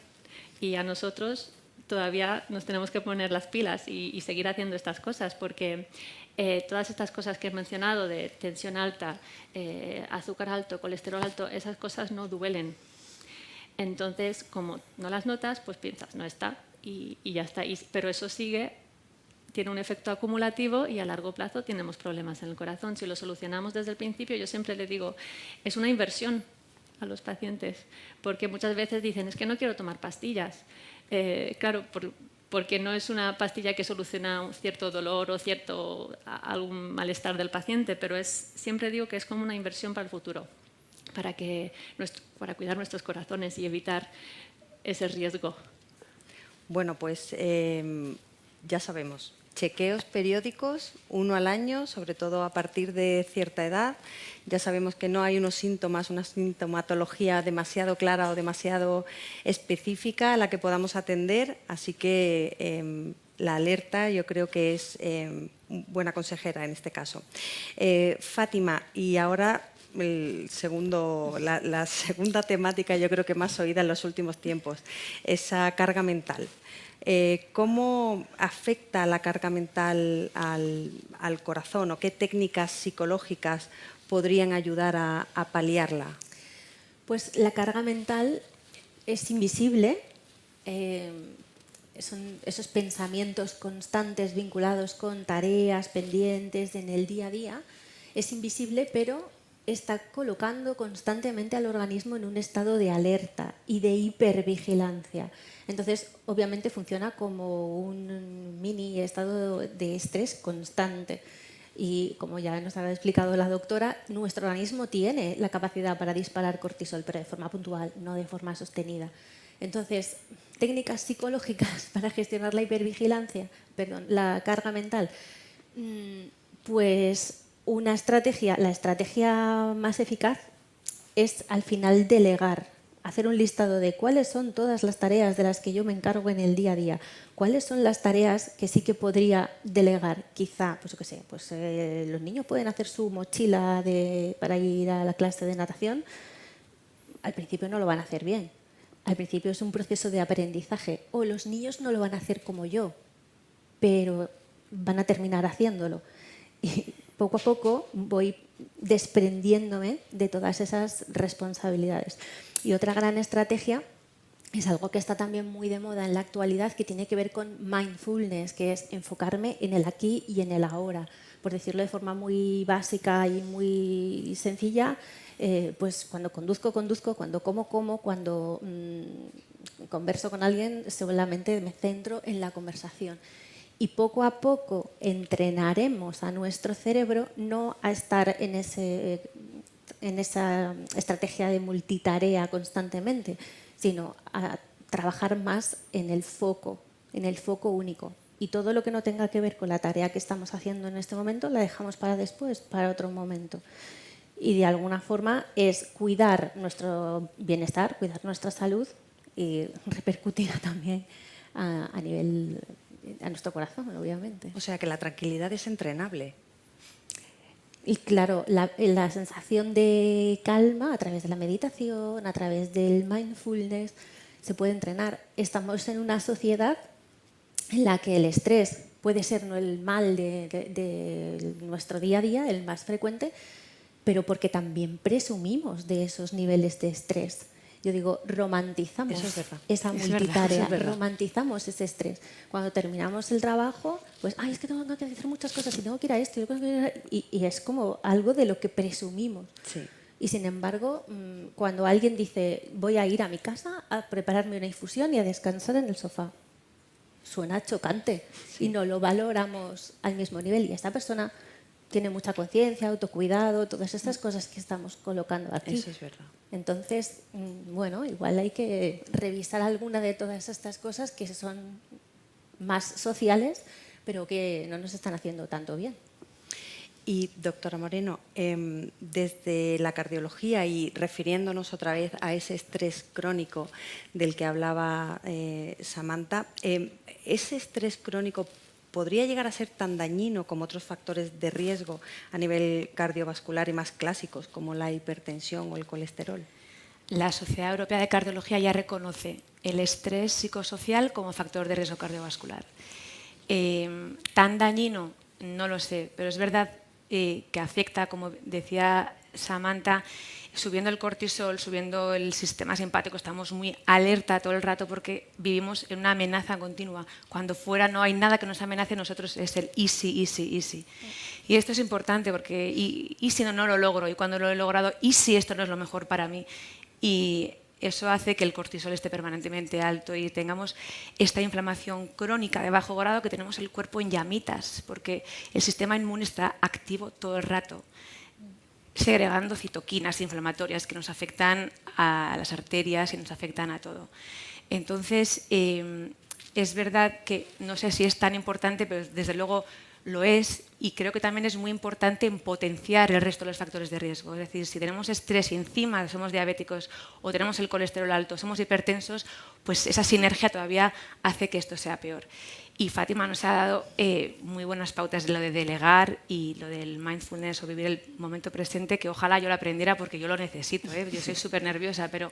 y a nosotros todavía nos tenemos que poner las pilas y seguir haciendo estas cosas porque todas estas cosas que he mencionado de tensión alta, azúcar alto, colesterol alto, esas cosas no duelen. Entonces, como no las notas, pues piensas, no está y ya está. Pero eso tiene un efecto acumulativo y a largo plazo tenemos problemas en el corazón. Si lo solucionamos desde el principio, yo siempre le digo, es una inversión a los pacientes, porque muchas veces dicen, es que no quiero tomar pastillas. Claro, porque no es una pastilla que soluciona un cierto dolor o algún malestar del paciente, pero siempre digo que es como una inversión para el futuro, para cuidar nuestros corazones y evitar ese riesgo. Bueno, pues ya sabemos, chequeos periódicos, 1 al año, sobre todo a partir de cierta edad. Ya sabemos que no hay unos síntomas, una sintomatología demasiado clara o demasiado específica a la que podamos atender, así que la alerta yo creo que es buena consejera en este caso. Fátima, y ahora la segunda temática yo creo que más oída en los últimos tiempos, esa carga mental. ¿Cómo afecta la carga mental al corazón o qué técnicas psicológicas podrían ayudar a paliarla? Pues la carga mental es invisible, son esos pensamientos constantes vinculados con tareas pendientes en el día a día, es invisible, pero está colocando constantemente al organismo en un estado de alerta y de hipervigilancia. Entonces, obviamente funciona como un mini estado de estrés constante. Y como ya nos ha explicado la doctora, nuestro organismo tiene la capacidad para disparar cortisol, pero de forma puntual, no de forma sostenida. Entonces, técnicas psicológicas para gestionar la la carga mental, pues la estrategia más eficaz es al final delegar, hacer un listado de cuáles son todas las tareas de las que yo me encargo en el día a día, cuáles son las tareas que sí que podría delegar. Quizá, los niños pueden hacer su mochila para ir a la clase de natación. Al principio no lo van a hacer bien. Al principio es un proceso de aprendizaje. O los niños no lo van a hacer como yo, pero van a terminar haciéndolo. Y poco a poco voy desprendiéndome de todas esas responsabilidades. Y otra gran estrategia es algo que está también muy de moda en la actualidad, que tiene que ver con mindfulness, que es enfocarme en el aquí y en el ahora. Por decirlo de forma muy básica y muy sencilla, pues cuando conduzco, cuando como, cuando converso con alguien, solamente me centro en la conversación. Y poco a poco entrenaremos a nuestro cerebro no a estar en esa estrategia de multitarea constantemente, sino a trabajar más en el foco único. Y todo lo que no tenga que ver con la tarea que estamos haciendo en este momento la dejamos para después, para otro momento. Y de alguna forma es cuidar nuestro bienestar, cuidar nuestra salud y repercutirá también a nuestro corazón, obviamente. O sea que la tranquilidad es entrenable. Y claro, la sensación de calma a través de la meditación, a través del mindfulness, se puede entrenar. Estamos en una sociedad en la que el estrés puede ser no el mal de nuestro día a día, el más frecuente, pero porque también presumimos de esos niveles de estrés. Yo digo, romantizamos esa multitarea, romantizamos ese estrés. Cuando terminamos el trabajo, pues, es que tengo que hacer muchas cosas y tengo que ir a esto. Y es como algo de lo que presumimos. Sí. Y sin embargo, cuando alguien dice, voy a ir a mi casa a prepararme una infusión y a descansar en el sofá, suena chocante y no lo valoramos al mismo nivel. Y esta persona tiene mucha conciencia, autocuidado, todas estas cosas que estamos colocando aquí. Eso es verdad. Entonces, bueno, igual hay que revisar alguna de todas estas cosas que son más sociales, pero que no nos están haciendo tanto bien. Y, doctora Moreno, desde la cardiología y refiriéndonos otra vez a ese estrés crónico del que hablaba Samantha, ¿ese estrés crónico podría llegar a ser tan dañino como otros factores de riesgo a nivel cardiovascular y más clásicos como la hipertensión o el colesterol? La Sociedad Europea de Cardiología ya reconoce el estrés psicosocial como factor de riesgo cardiovascular. ¿Tan dañino? No lo sé, pero es verdad que afecta, como decía Samantha, subiendo el cortisol, subiendo el sistema simpático, estamos muy alerta todo el rato porque vivimos en una amenaza continua. Cuando fuera no hay nada que nos amenace, nosotros es el easy, easy, easy. Y esto es importante porque y si no lo logro, y cuando lo he logrado, y si esto no es lo mejor para mí. Y eso hace que el cortisol esté permanentemente alto y tengamos esta inflamación crónica de bajo grado, que tenemos el cuerpo en llamitas, porque el sistema inmune está activo todo el rato, segregando citoquinas inflamatorias que nos afectan a las arterias y nos afectan a todo. Entonces, es verdad que no sé si es tan importante, pero desde luego lo es, y creo que también es muy importante en potenciar el resto de los factores de riesgo. Es decir, si tenemos estrés y encima somos diabéticos o tenemos el colesterol alto, somos hipertensos, pues esa sinergia todavía hace que esto sea peor. Y Fátima nos ha dado muy buenas pautas de lo de delegar y lo del mindfulness o vivir el momento presente, que ojalá yo lo aprendiera porque yo lo necesito. Yo soy súper nerviosa, pero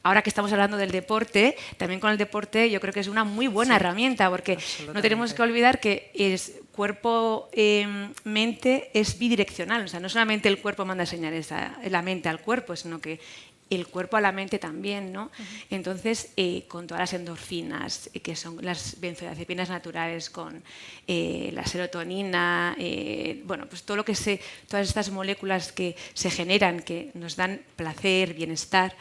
ahora que estamos hablando del deporte, también con el deporte yo creo que es una muy buena herramienta, porque no tenemos que olvidar que cuerpo-mente es bidireccional. O sea, no solamente el cuerpo manda señales a la mente al cuerpo, sino que el cuerpo a la mente también, ¿no? Entonces, con todas las endorfinas, que son las benzodiazepinas naturales, con la serotonina, bueno, pues todo lo que todas estas moléculas que se generan, que nos dan placer, bienestar,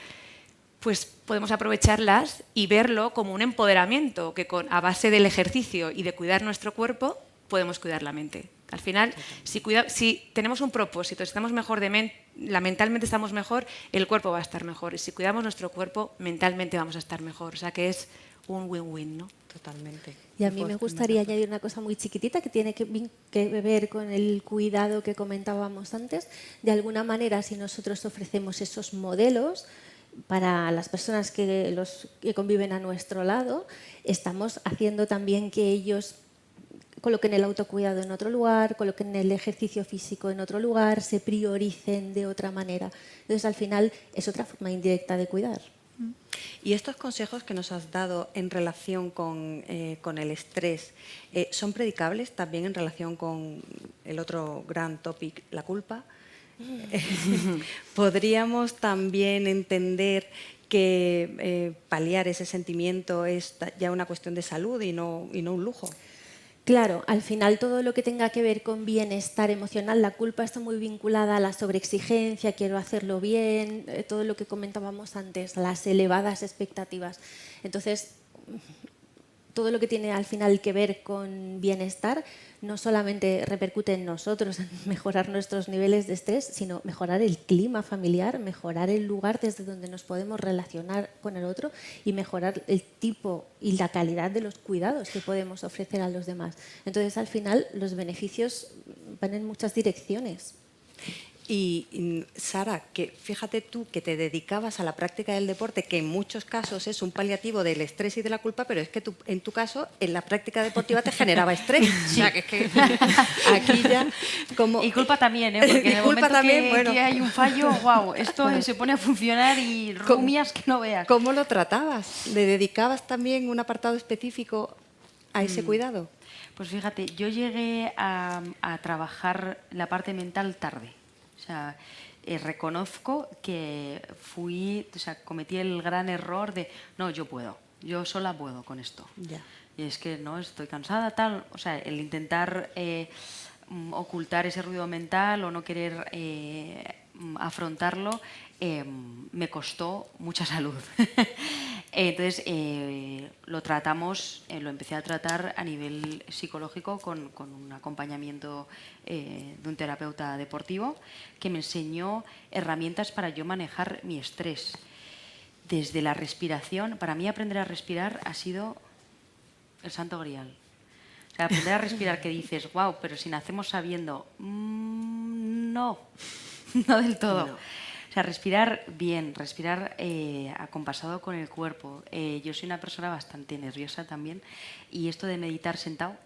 pues podemos aprovecharlas y verlo como un empoderamiento, que a base del ejercicio y de cuidar nuestro cuerpo, podemos cuidar la mente. Al final, si tenemos un propósito, si estamos mejor mentalmente estamos mejor, el cuerpo va a estar mejor. Y si cuidamos nuestro cuerpo, mentalmente vamos a estar mejor. O sea que es un win-win, ¿no? Totalmente. Y a mí me gustaría añadir una cosa muy chiquitita que tiene que ver con el cuidado que comentábamos antes. De alguna manera, si nosotros ofrecemos esos modelos para las personas que conviven a nuestro lado, estamos haciendo también que ellos coloquen el autocuidado en otro lugar, coloquen el ejercicio físico en otro lugar, se prioricen de otra manera. Entonces, al final, es otra forma indirecta de cuidar. Y estos consejos que nos has dado en relación con el estrés, ¿son predicables también en relación con el otro gran topic, la culpa? ¿Podríamos también entender que paliar ese sentimiento es ya una cuestión de salud y no un lujo? Claro, al final todo lo que tenga que ver con bienestar emocional, la culpa está muy vinculada a la sobreexigencia, quiero hacerlo bien, todo lo que comentábamos antes, las elevadas expectativas. Entonces, todo lo que tiene al final que ver con bienestar no solamente repercute en nosotros, en mejorar nuestros niveles de estrés, sino mejorar el clima familiar, mejorar el lugar desde donde nos podemos relacionar con el otro y mejorar el tipo y la calidad de los cuidados que podemos ofrecer a los demás. Entonces, al final, los beneficios van en muchas direcciones. Y Sara, que fíjate tú que te dedicabas a la práctica del deporte, que en muchos casos es un paliativo del estrés y de la culpa, pero es que en tu caso, en la práctica deportiva te generaba estrés. Sí. O sea, que es que aquí ya... Y culpa también, porque en el momento que hay un fallo, wow, esto se pone a funcionar y rumias que no veas. ¿Cómo lo tratabas? ¿Le dedicabas también un apartado específico a ese cuidado? Pues fíjate, yo llegué a trabajar la parte mental tarde. O sea, reconozco que cometí el gran error de, no, yo sola puedo con esto. Ya. Y es que no, estoy cansada, tal. O sea, el intentar ocultar ese ruido mental o no querer afrontarlo me costó mucha salud. Entonces, lo empecé a tratar a nivel psicológico con un acompañamiento de un terapeuta deportivo que me enseñó herramientas para yo manejar mi estrés. Desde la respiración, para mí aprender a respirar ha sido el santo grial. O sea, aprender a respirar que dices, wow, pero si nacemos sabiendo, no del todo. No. O sea, respirar bien, respirar acompasado con el cuerpo. Yo soy una persona bastante nerviosa también y esto de meditar sentado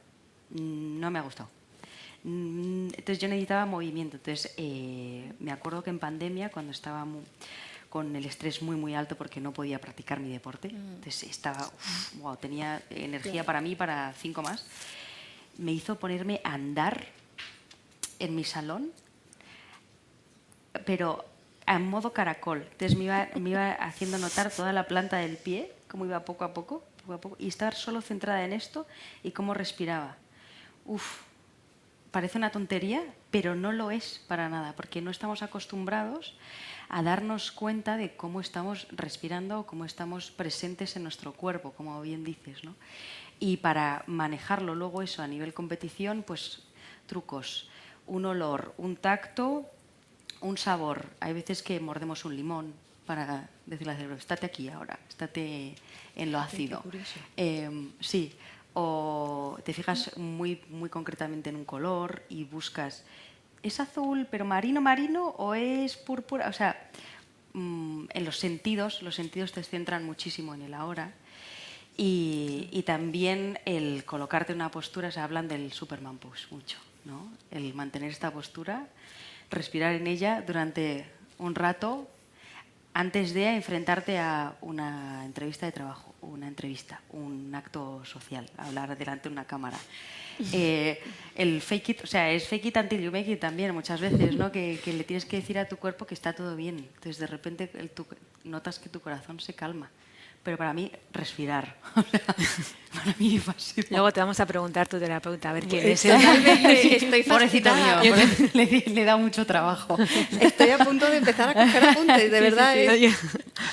no me ha gustado. Entonces yo necesitaba movimiento. Entonces me acuerdo que en pandemia, cuando estaba con el estrés muy, muy alto porque no podía practicar mi deporte, entonces tenía energía para mí, para 5 más, me hizo ponerme a andar en mi salón, pero en modo caracol. Entonces me iba haciendo notar toda la planta del pie, cómo iba poco a poco, y estar solo centrada en esto y cómo respiraba. Uf, parece una tontería, pero no lo es para nada, porque no estamos acostumbrados a darnos cuenta de cómo estamos respirando o cómo estamos presentes en nuestro cuerpo, como bien dices, ¿no? Y para manejarlo luego eso a nivel competición, pues trucos, un olor, un tacto, un sabor. Hay veces que mordemos un limón para decirle al cerebro, estate aquí ahora, estate en lo ácido. Sí, o te fijas muy, muy concretamente en un color y buscas, ¿es azul pero marino o es púrpura? O sea, en los sentidos te centran muchísimo en el ahora. Y también el colocarte en una postura, se hablan del Superman Pose mucho, ¿no? El mantener esta postura, respirar en ella durante un rato antes de enfrentarte a una entrevista de trabajo, un acto social, hablar delante de una cámara. El fake it, o sea, es fake it until you make it también muchas veces, ¿no? Que le tienes que decir a tu cuerpo que está todo bien. Entonces de repente notas que tu corazón se calma. Pero para mí, respirar. Para mí es fácil. Luego te vamos a preguntar tu terapeuta a ver quién es. Estoy Pobrecito fascinada. mío, le da mucho trabajo. Estoy a punto de empezar a coger apuntes, de verdad.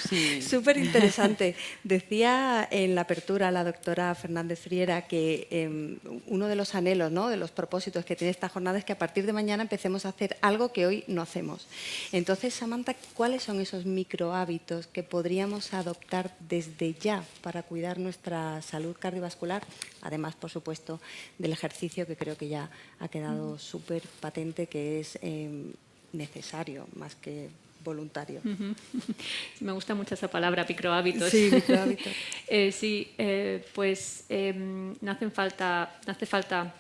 Sí. Súper interesante. Decía en la apertura la doctora Fernández Friera que uno de los anhelos, ¿no?, de los propósitos que tiene esta jornada es que a partir de mañana empecemos a hacer algo que hoy no hacemos. Entonces, Samantha, ¿cuáles son esos microhábitos que podríamos adoptar desde ya para cuidar nuestra salud cardiovascular? Además, por supuesto, del ejercicio, que creo que ya ha quedado súper patente que es necesario más que voluntario. Me gusta mucho esa palabra, microhábitos. Sí, microhábitos. No hace falta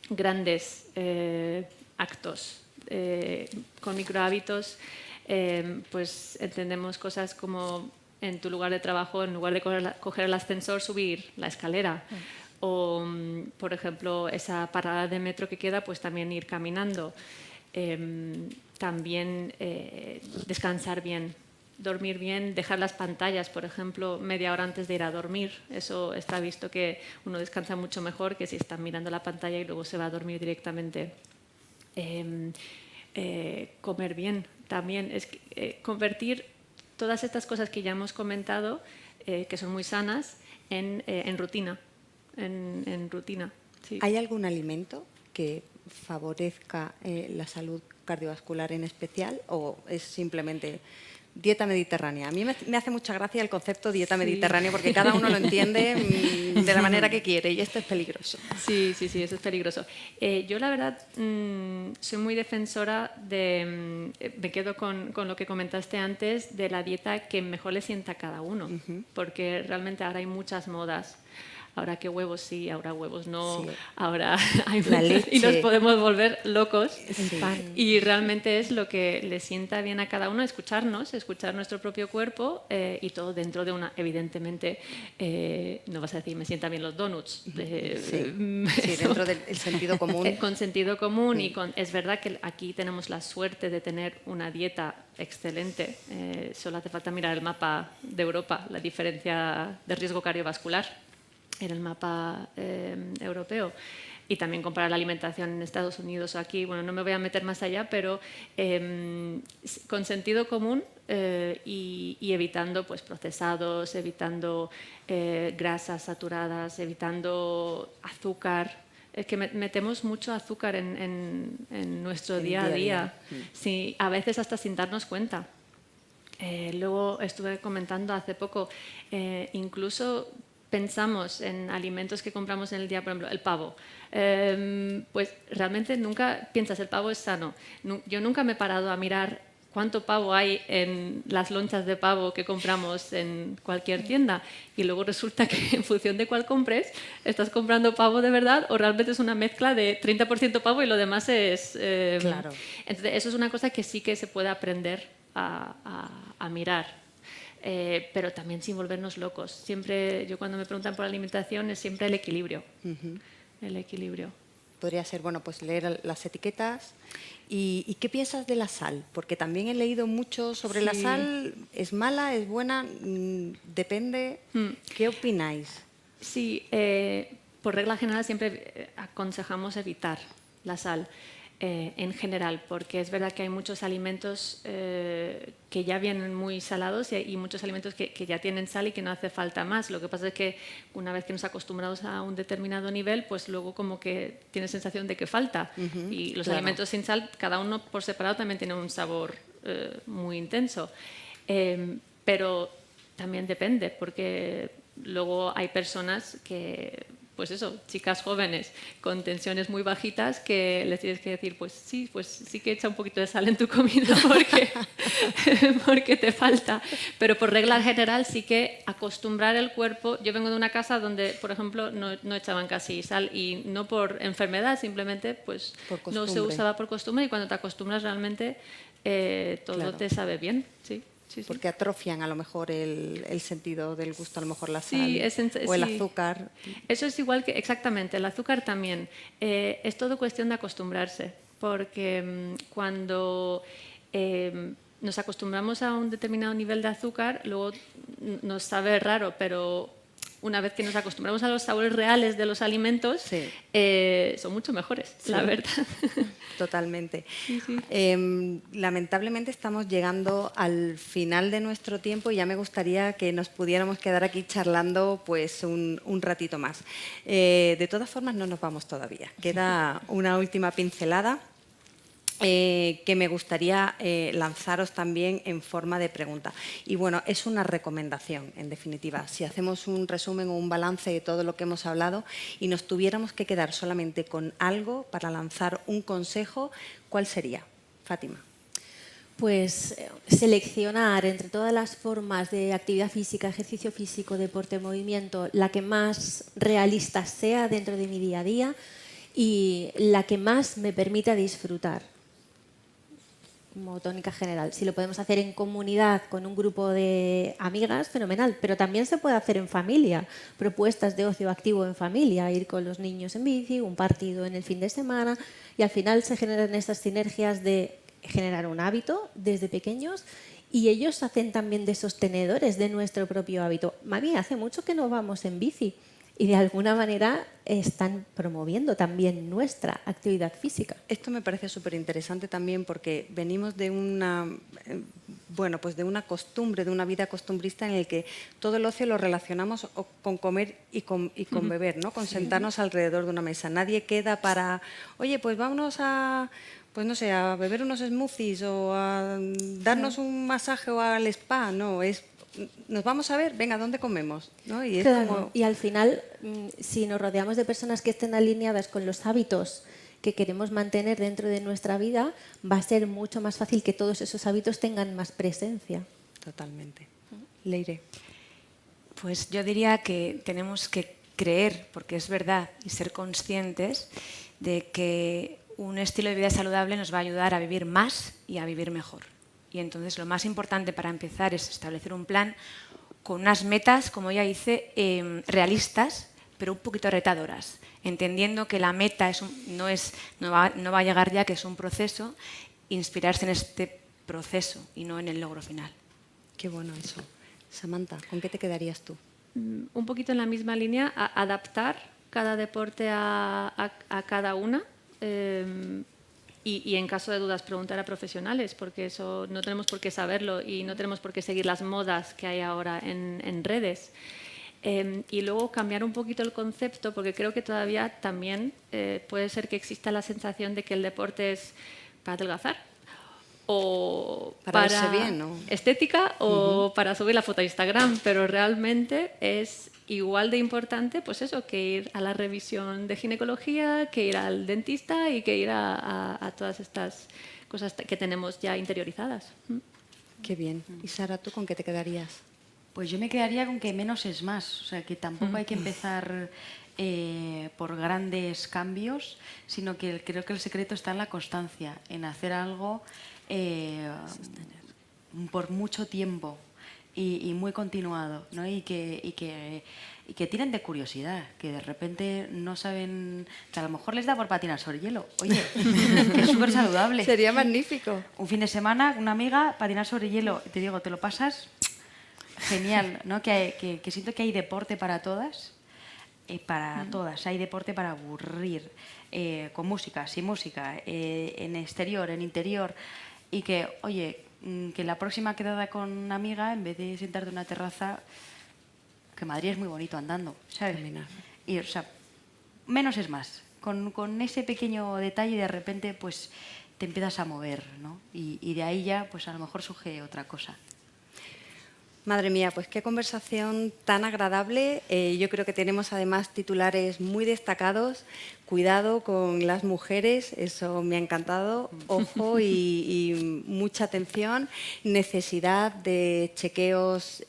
grandes actos. Con microhábitos pues entendemos cosas como en tu lugar de trabajo, en lugar de coger el ascensor, subir la escalera. O, por ejemplo, esa parada de metro que queda, pues también ir caminando. También descansar bien, dormir bien, dejar las pantallas, por ejemplo, media hora antes de ir a dormir. Eso está visto que uno descansa mucho mejor que si está mirando la pantalla y luego se va a dormir directamente. Comer bien también, convertir todas estas cosas que ya hemos comentado, que son muy sanas, en rutina. En rutina, sí. ¿Hay algún alimento que favorezca la salud cardiovascular en especial o es simplemente dieta mediterránea? A mí me hace mucha gracia el concepto dieta mediterránea porque cada uno lo entiende de la manera que quiere y esto es peligroso. Sí, eso es peligroso. Yo la verdad soy muy defensora de, me quedo con lo que comentaste antes, de la dieta que mejor le sienta a cada uno, porque realmente ahora hay muchas modas. Ahora que huevos sí, ahora huevos no, sí. Ahora hay la leche. Y nos podemos volver locos. Sí. Y realmente es lo que le sienta bien a cada uno, escuchar nuestro propio cuerpo y todo dentro de una, evidentemente, no vas a decir me sientan bien los donuts. Sí, dentro del sentido común. Con sentido común y es verdad que aquí tenemos la suerte de tener una dieta excelente. Solo hace falta mirar el mapa de Europa, la diferencia de riesgo cardiovascular en el mapa europeo y también comparar la alimentación en Estados Unidos o aquí. Bueno, no me voy a meter más allá, pero con sentido común y evitando pues, procesados, evitando grasas saturadas, evitando azúcar. Es que metemos mucho azúcar en nuestro día a día. Sí, a veces hasta sin darnos cuenta. Luego estuve comentando hace poco, incluso pensamos en alimentos que compramos en el día, por ejemplo, el pavo. Pues realmente nunca piensas, el pavo es sano. Yo nunca me he parado a mirar cuánto pavo hay en las lonchas de pavo que compramos en cualquier tienda y luego resulta que en función de cuál compres, estás comprando pavo de verdad o realmente es una mezcla de 30% pavo y lo demás es... Claro. Entonces, eso es una cosa que sí que se puede aprender a mirar. Pero también sin volvernos locos. Siempre, yo cuando me preguntan por alimentación es siempre el equilibrio. El equilibrio. podría ser, bueno, pues leer las etiquetas. ¿Y qué piensas de la sal? Porque también he leído mucho sobre la sal. ¿Es mala? ¿Es buena? Depende. ¿Qué opináis? Sí, por regla general siempre aconsejamos evitar la sal en general, porque es verdad que hay muchos alimentos que ya vienen muy salados y muchos alimentos que ya tienen sal y que no hace falta más. Lo que pasa es que una vez que nos acostumbramos a un determinado nivel, pues luego como que tienes sensación de que falta. Y los alimentos sin sal, cada uno por separado también tiene un sabor muy intenso. Pero también depende, porque luego hay personas que, pues eso, chicas jóvenes con tensiones muy bajitas que les tienes que decir, pues sí que echa un poquito de sal en tu comida porque te falta. Pero por regla general sí que acostumbrar el cuerpo. Yo vengo de una casa donde, por ejemplo, no echaban casi sal y no por enfermedad, simplemente pues no se usaba por costumbre y cuando te acostumbras realmente todo te sabe bien, sí. Sí, sí. Porque atrofian a lo mejor el sentido del gusto, a lo mejor la sal o el azúcar. Eso es igual que, exactamente, el azúcar también. Es todo cuestión de acostumbrarse, porque cuando nos acostumbramos a un determinado nivel de azúcar, luego nos sabe raro, pero una vez que nos acostumbramos a los sabores reales de los alimentos, son mucho mejores, la verdad. Totalmente. Sí, sí. Lamentablemente estamos llegando al final de nuestro tiempo y ya me gustaría que nos pudiéramos quedar aquí charlando pues un ratito más. De todas formas, no nos vamos todavía. Queda una última pincelada que me gustaría lanzaros también en forma de pregunta. Y bueno, es una recomendación, en definitiva. Si hacemos un resumen o un balance de todo lo que hemos hablado y nos tuviéramos que quedar solamente con algo para lanzar un consejo, ¿cuál sería? Fátima. Pues seleccionar entre todas las formas de actividad física, ejercicio físico, deporte, movimiento, la que más realista sea dentro de mi día a día y la que más me permita disfrutar. Como tónica general. Si lo podemos hacer en comunidad con un grupo de amigas, fenomenal, pero también se puede hacer en familia, propuestas de ocio activo en familia, ir con los niños en bici, un partido en el fin de semana y al final se generan estas sinergias de generar un hábito desde pequeños y ellos hacen también de sostenedores de nuestro propio hábito. Mami, hace mucho que no vamos en bici. Y de alguna manera están promoviendo también nuestra actividad física. Esto me parece súper interesante también porque venimos de una, bueno, pues de una costumbre, de una vida costumbrista en el que todo el ocio lo relacionamos con comer y con beber, ¿no? Con sentarnos alrededor de una mesa. Nadie queda para, oye, pues vámonos a, pues no sé, a beber unos smoothies o a darnos un masaje o al spa. No, es nos vamos a ver, venga, ¿dónde comemos? ¿No? Y, es como... y al final, si nos rodeamos de personas que estén alineadas con los hábitos que queremos mantener dentro de nuestra vida, va a ser mucho más fácil que todos esos hábitos tengan más presencia. Totalmente. Leire. Pues yo diría que tenemos que creer, porque es verdad, y ser conscientes de que un estilo de vida saludable nos va a ayudar a vivir más y a vivir mejor. Y entonces lo más importante para empezar es establecer un plan con unas metas, como ya hice, realistas, pero un poquito retadoras, entendiendo que la meta no va a llegar ya, que es un proceso, inspirarse en este proceso y no en el logro final. Qué bueno eso. Samantha, ¿con qué te quedarías tú? Un poquito en la misma línea, adaptar cada deporte a cada una. Y en caso de dudas preguntar a profesionales, porque eso no tenemos por qué saberlo y no tenemos por qué seguir las modas que hay ahora en redes. Y luego cambiar un poquito el concepto, porque creo que todavía también puede ser que exista la sensación de que el deporte es para adelgazar o para verse bien, ¿no? Estética o para subir la foto a Instagram, pero realmente es igual de importante pues eso, que ir a la revisión de ginecología, que ir al dentista y que ir a todas estas cosas que tenemos ya interiorizadas. Qué bien. Y Sara, ¿tú con qué te quedarías? Pues yo me quedaría con que menos es más, o sea, que tampoco hay que empezar por grandes cambios, sino que creo que el secreto está en la constancia, en hacer algo por mucho tiempo. y muy continuado, ¿no? Y que tienen de curiosidad, que de repente no saben, que a lo mejor les da por patinar sobre hielo. Oye, que es súper saludable. Sería magnífico. Un fin de semana, una amiga, patinar sobre hielo. Te digo, te lo pasas genial, ¿no? Que siento que hay deporte para todas. Todas. Hay deporte para aburrir, con música, sin música, en exterior, en interior. Y que, oye, que la próxima quedada con una amiga, en vez de sentarte en una terraza, que Madrid es muy bonito andando, ¿sabes? Y, o sea, menos es más. Con ese pequeño detalle de repente pues te empiezas a mover, ¿no? Y de ahí ya pues a lo mejor surge otra cosa. Madre mía, pues qué conversación tan agradable. Yo creo que tenemos además titulares muy destacados. Cuidado con las mujeres, eso me ha encantado. Ojo y mucha atención. Necesidad de chequeos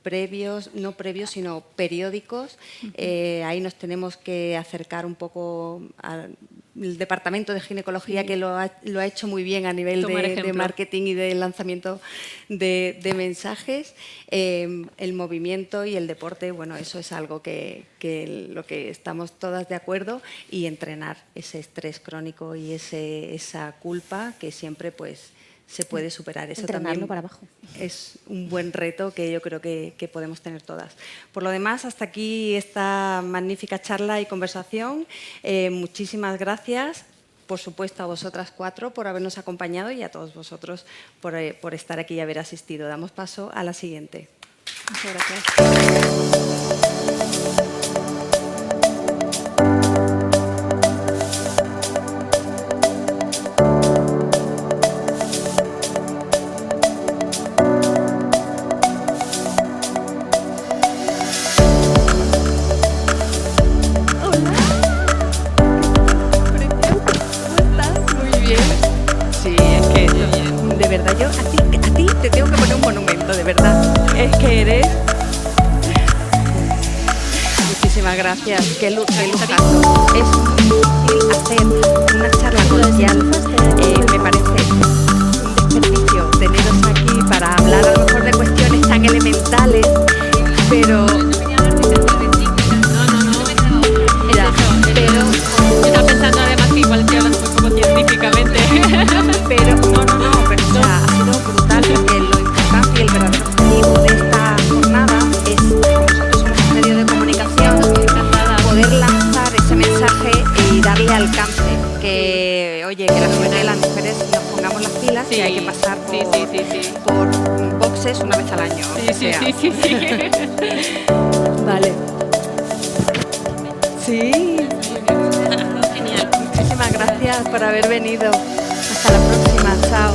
previos, no previos, sino periódicos. Ahí nos tenemos que acercar un poco al Departamento de Ginecología, que lo ha hecho muy bien a nivel de marketing y de lanzamiento de mensajes. El movimiento y el deporte, bueno, eso es algo que lo que estamos todas de acuerdo, y entrenar ese estrés crónico y esa culpa que siempre pues se puede superar. Eso Entrenarlo también para abajo. es un buen reto que yo creo que podemos tener todas. Por lo demás, hasta aquí esta magnífica charla y conversación. Muchísimas gracias, por supuesto, a vosotras 4 por habernos acompañado y a todos vosotros por estar aquí y haber asistido. Damos paso a la siguiente. Muchas gracias. De verdad, yo a ti te tengo que poner un monumento, de verdad. Es que eres... Muchísimas gracias. Qué lujazo. Es difícil hacer una charla colegial. Me parece un desperdicio teneros aquí para hablar a lo mejor de cuestiones tan elementales, pero... Yo estaba pensando además que igual estoy hablando muy poco científicamente. Pero pero o sea, ha sido brutal, porque lo importante y el verdadero objetivo de esta jornada es, como nosotros somos un medio de comunicación, poder lanzar ese mensaje y darle alcance. Que, oye, que las mujeres nos pongamos las pilas, y hay que pasar por boxes una vez al año. Sí. Vale. Sí. Genial. Muchísimas gracias por haber venido. Hasta la próxima. Chao.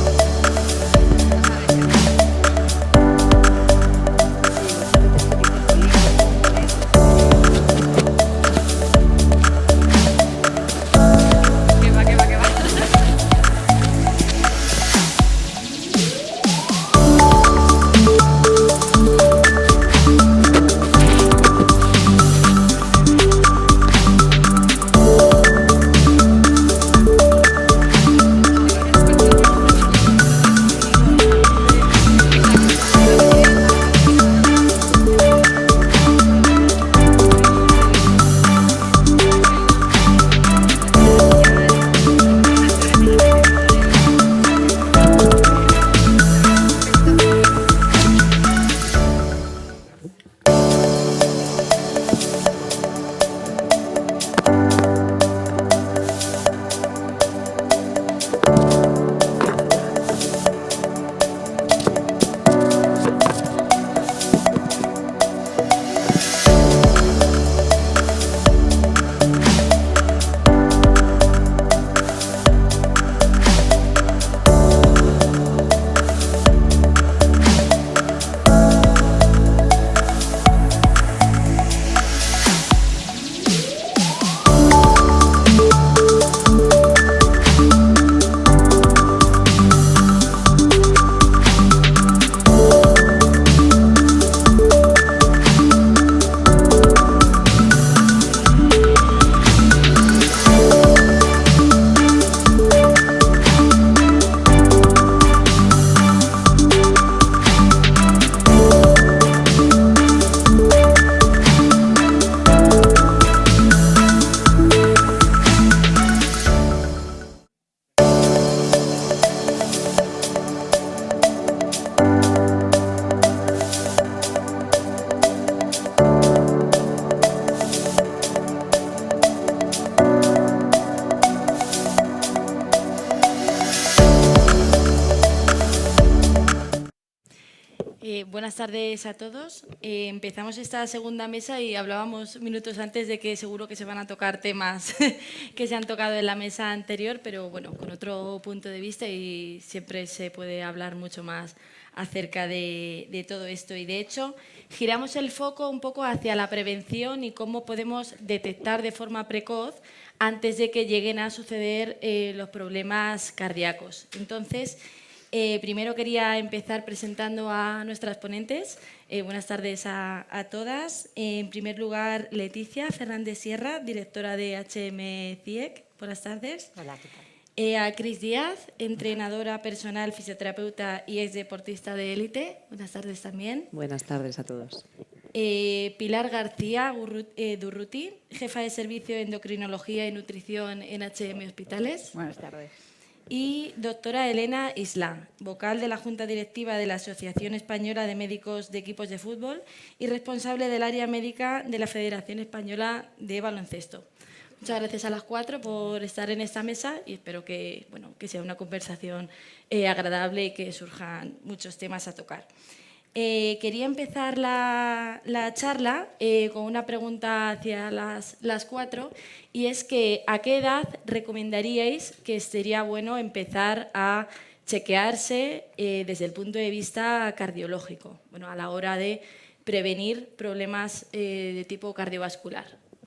Buenas tardes a todos. Empezamos esta segunda mesa y hablábamos minutos antes de que seguro que se van a tocar temas que se han tocado en la mesa anterior, pero bueno, con otro punto de vista y siempre se puede hablar mucho más acerca de todo esto. Y de hecho, giramos el foco un poco hacia la prevención y cómo podemos detectar de forma precoz antes de que lleguen a suceder los problemas cardíacos. Entonces, primero quería empezar presentando a nuestras ponentes. Buenas tardes a todas. En primer lugar, Leticia Fernández Sierra, directora de HM CIEC. Buenas tardes. Hola, ¿qué tal? A Cris Díaz, entrenadora personal, fisioterapeuta y ex deportista de élite. Buenas tardes también. Buenas tardes a todos. Pilar García Durruti, jefa de servicio de endocrinología y nutrición en HM Hospitales. Buenas tardes. Y doctora Elena Isla, vocal de la Junta Directiva de la Asociación Española de Médicos de Equipos de Fútbol y responsable del área médica de la Federación Española de Baloncesto. Muchas gracias a las 4 por estar en esta mesa y espero que, bueno, que sea una conversación agradable y que surjan muchos temas a tocar. Quería empezar la charla con una pregunta hacia las 4 y es que ¿a qué edad recomendaríais que sería bueno empezar a chequearse desde el punto de vista cardiológico, bueno, a la hora de prevenir problemas de tipo cardiovascular?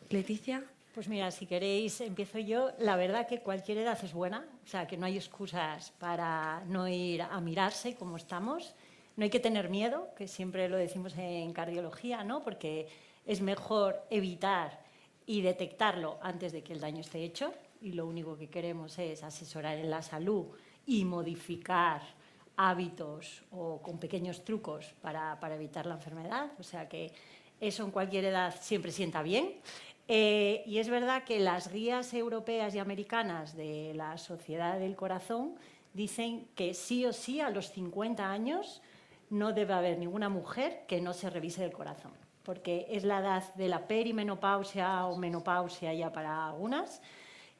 Leticia. Pues mira, si queréis, empiezo yo. La verdad que cualquier edad es buena, o sea, que no hay excusas para no ir a mirarse cómo estamos. No hay que tener miedo, que siempre lo decimos en cardiología, ¿no? Porque es mejor evitar y detectarlo antes de que el daño esté hecho, y lo único que queremos es asesorar en la salud y modificar hábitos o con pequeños trucos para evitar la enfermedad. O sea que eso en cualquier edad siempre sienta bien. Y es verdad que las guías europeas y americanas de la Sociedad del Corazón dicen que sí o sí a los 50 años no debe haber ninguna mujer que no se revise el corazón, porque es la edad de la perimenopausia o menopausia ya para algunas,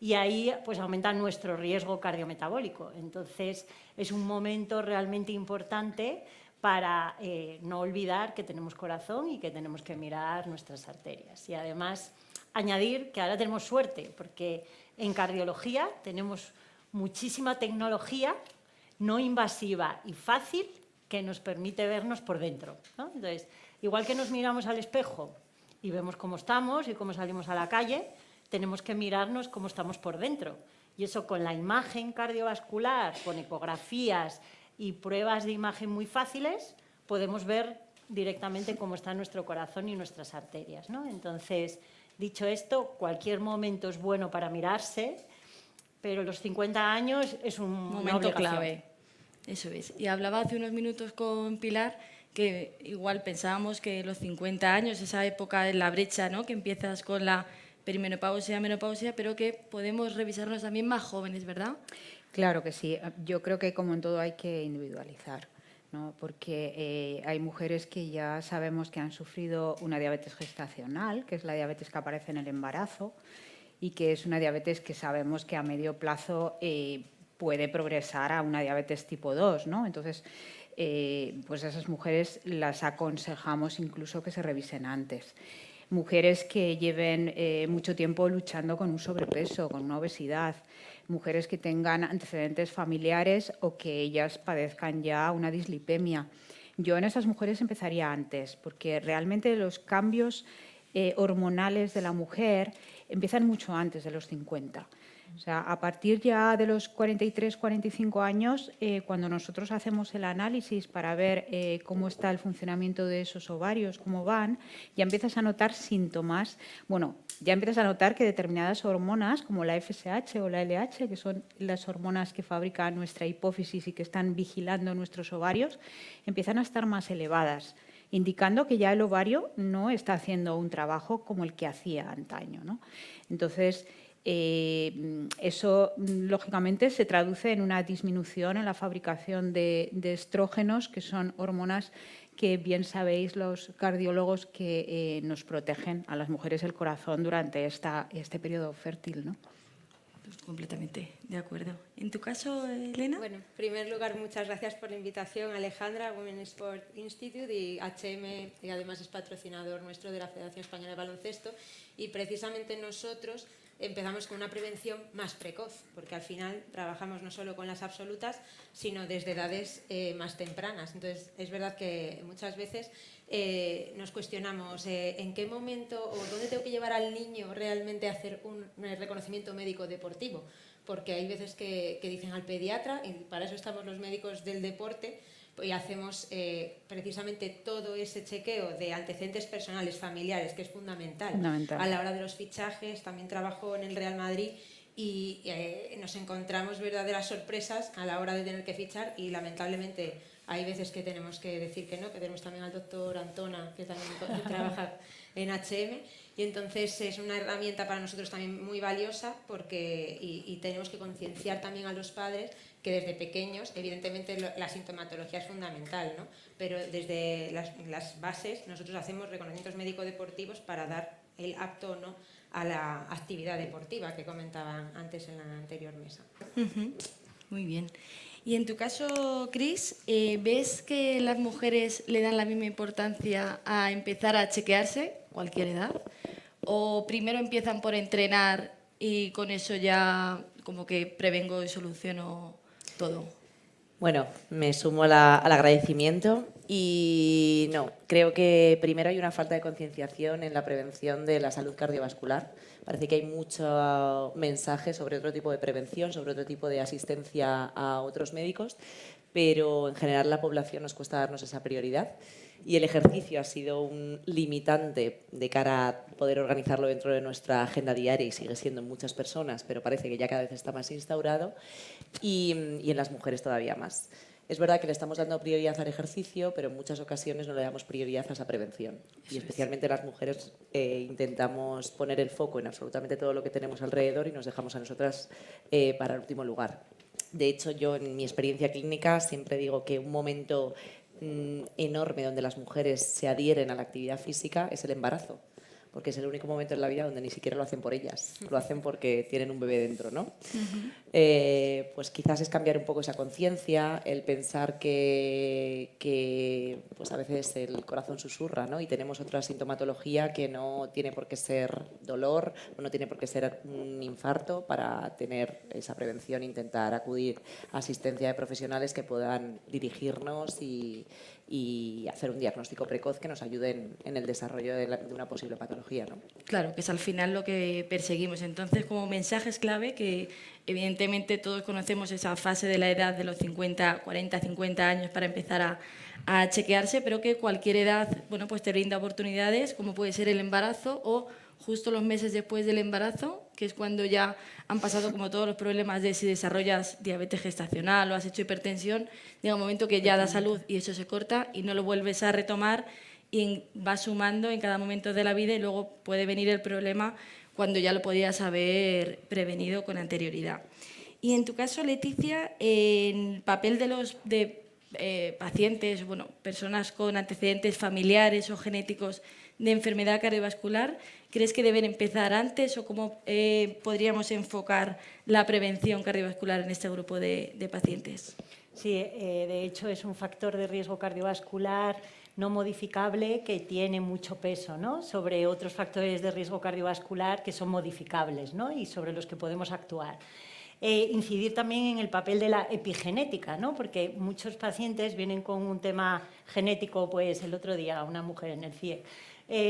y ahí pues aumenta nuestro riesgo cardiometabólico. Entonces es un momento realmente importante para no olvidar que tenemos corazón y que tenemos que mirar nuestras arterias. Y además añadir que ahora tenemos suerte, porque en cardiología tenemos muchísima tecnología no invasiva y fácil que nos permite vernos por dentro, ¿no? Entonces, igual que nos miramos al espejo y vemos cómo estamos y cómo salimos a la calle, tenemos que mirarnos cómo estamos por dentro. Y eso con la imagen cardiovascular, con ecografías y pruebas de imagen muy fáciles, podemos ver directamente cómo está nuestro corazón y nuestras arterias, ¿no? Entonces, dicho esto, cualquier momento es bueno para mirarse, pero los 50 años es un momento clave. Eso es. Y hablaba hace unos minutos con Pilar que igual pensábamos que los 50 años, esa época de la brecha, ¿no?, que empiezas con la perimenopausia, menopausia, pero que podemos revisarnos también más jóvenes, ¿verdad? Claro que sí. Yo creo que como en todo hay que individualizar, ¿no? Porque hay mujeres que ya sabemos que han sufrido una diabetes gestacional, que es la diabetes que aparece en el embarazo, y que es una diabetes que sabemos que a medio plazo puede progresar a una diabetes tipo 2, ¿no? Entonces, pues a esas mujeres las aconsejamos incluso que se revisen antes. Mujeres que lleven mucho tiempo luchando con un sobrepeso, con una obesidad, mujeres que tengan antecedentes familiares o que ellas padezcan ya una dislipemia. Yo en esas mujeres empezaría antes, porque realmente los cambios hormonales de la mujer empiezan mucho antes de los 50. O sea, a partir ya de los 43, 45 años, cuando nosotros hacemos el análisis para ver cómo está el funcionamiento de esos ovarios, cómo van, ya empiezas a notar síntomas. Bueno, ya empiezas a notar que determinadas hormonas, como la FSH o la LH, que son las hormonas que fabrica nuestra hipófisis y que están vigilando nuestros ovarios, empiezan a estar más elevadas, indicando que ya el ovario no está haciendo un trabajo como el que hacía antaño, ¿no? Entonces, eso lógicamente se traduce en una disminución en la fabricación de estrógenos, que son hormonas que bien sabéis los cardiólogos que nos protegen a las mujeres el corazón durante este periodo fértil, ¿no? Pues completamente de acuerdo. ¿En tu caso, Elena? Bueno, en primer lugar, muchas gracias por la invitación, Alejandra, Women Sport Institute y HM, y además es patrocinador nuestro de la Federación Española de Baloncesto. Y precisamente nosotros empezamos con una prevención más precoz, porque al final trabajamos no solo con las absolutas, sino desde edades más tempranas. Entonces, es verdad que muchas veces nos cuestionamos en qué momento o dónde tengo que llevar al niño realmente a hacer un reconocimiento médico deportivo, porque hay veces que dicen al pediatra, y para eso estamos los médicos del deporte, y hacemos precisamente todo ese chequeo de antecedentes personales, familiares, que es fundamental. A la hora de los fichajes. También trabajo en el Real Madrid y nos encontramos verdaderas sorpresas a la hora de tener que fichar, y lamentablemente hay veces que tenemos que decir que no, que tenemos también al doctor Antona, que también trabaja en HM, y entonces es una herramienta para nosotros también muy valiosa, porque y tenemos que concienciar también a los padres que desde pequeños, evidentemente la sintomatología es fundamental, ¿no? Pero desde las bases nosotros hacemos reconocimientos médico-deportivos para dar el apto o no a la actividad deportiva que comentaban antes en la anterior mesa. Muy bien. Y en tu caso, Cris, ¿ves que las mujeres le dan la misma importancia a empezar a chequearse, cualquier edad? ¿O primero empiezan por entrenar y con eso ya como que prevengo y soluciono todo? Bueno, me sumo al agradecimiento y no, creo que primero hay una falta de concienciación en la prevención de la salud cardiovascular. Parece que hay mucho mensaje sobre otro tipo de prevención, sobre otro tipo de asistencia a otros médicos, pero en general la población nos cuesta darnos esa prioridad. Y el ejercicio ha sido un limitante de cara a poder organizarlo dentro de nuestra agenda diaria, y sigue siendo en muchas personas, pero parece que ya cada vez está más instaurado, y en las mujeres todavía más. Es verdad que le estamos dando prioridad al ejercicio, pero en muchas ocasiones no le damos prioridad a esa prevención. Y especialmente las mujeres intentamos poner el foco en absolutamente todo lo que tenemos alrededor y nos dejamos a nosotras para el último lugar. De hecho, yo en mi experiencia clínica siempre digo que un momento enorme donde las mujeres se adhieren a la actividad física es el embarazo, porque es el único momento en la vida donde ni siquiera lo hacen por ellas, lo hacen porque tienen un bebé dentro, ¿no? Pues quizás es cambiar un poco esa conciencia, el pensar que pues a veces el corazón susurra, ¿no? Y tenemos otra sintomatología que no tiene por qué ser dolor, o no tiene por qué ser un infarto para tener esa prevención, intentar acudir a asistencia de profesionales que puedan dirigirnos y hacer un diagnóstico precoz que nos ayude en el desarrollo de una posible patología, ¿no? Claro, que es al final lo que perseguimos. Entonces, como mensaje es clave que evidentemente todos conocemos esa fase de la edad de los 40, 50 años para empezar a chequearse, pero que cualquier edad, bueno, pues te brinda oportunidades, como puede ser el embarazo o justo los meses después del embarazo, que es cuando ya han pasado como todos los problemas de si desarrollas diabetes gestacional o has hecho hipertensión, llega un momento que ya da salud y eso se corta y no lo vuelves a retomar y va sumando en cada momento de la vida, y luego puede venir el problema cuando ya lo podías haber prevenido con anterioridad. Y en tu caso, Leticia, en el papel de los pacientes, bueno, personas con antecedentes familiares o genéticos de enfermedad cardiovascular, ¿crees que deben empezar antes o cómo podríamos enfocar la prevención cardiovascular en este grupo de pacientes? Sí, de hecho es un factor de riesgo cardiovascular no modificable que tiene mucho peso, ¿no?, sobre otros factores de riesgo cardiovascular que son modificables, ¿no?, y sobre los que podemos actuar. Incidir también en el papel de la epigenética, ¿no?, porque muchos pacientes vienen con un tema genético. Pues el otro día una mujer en el CIE,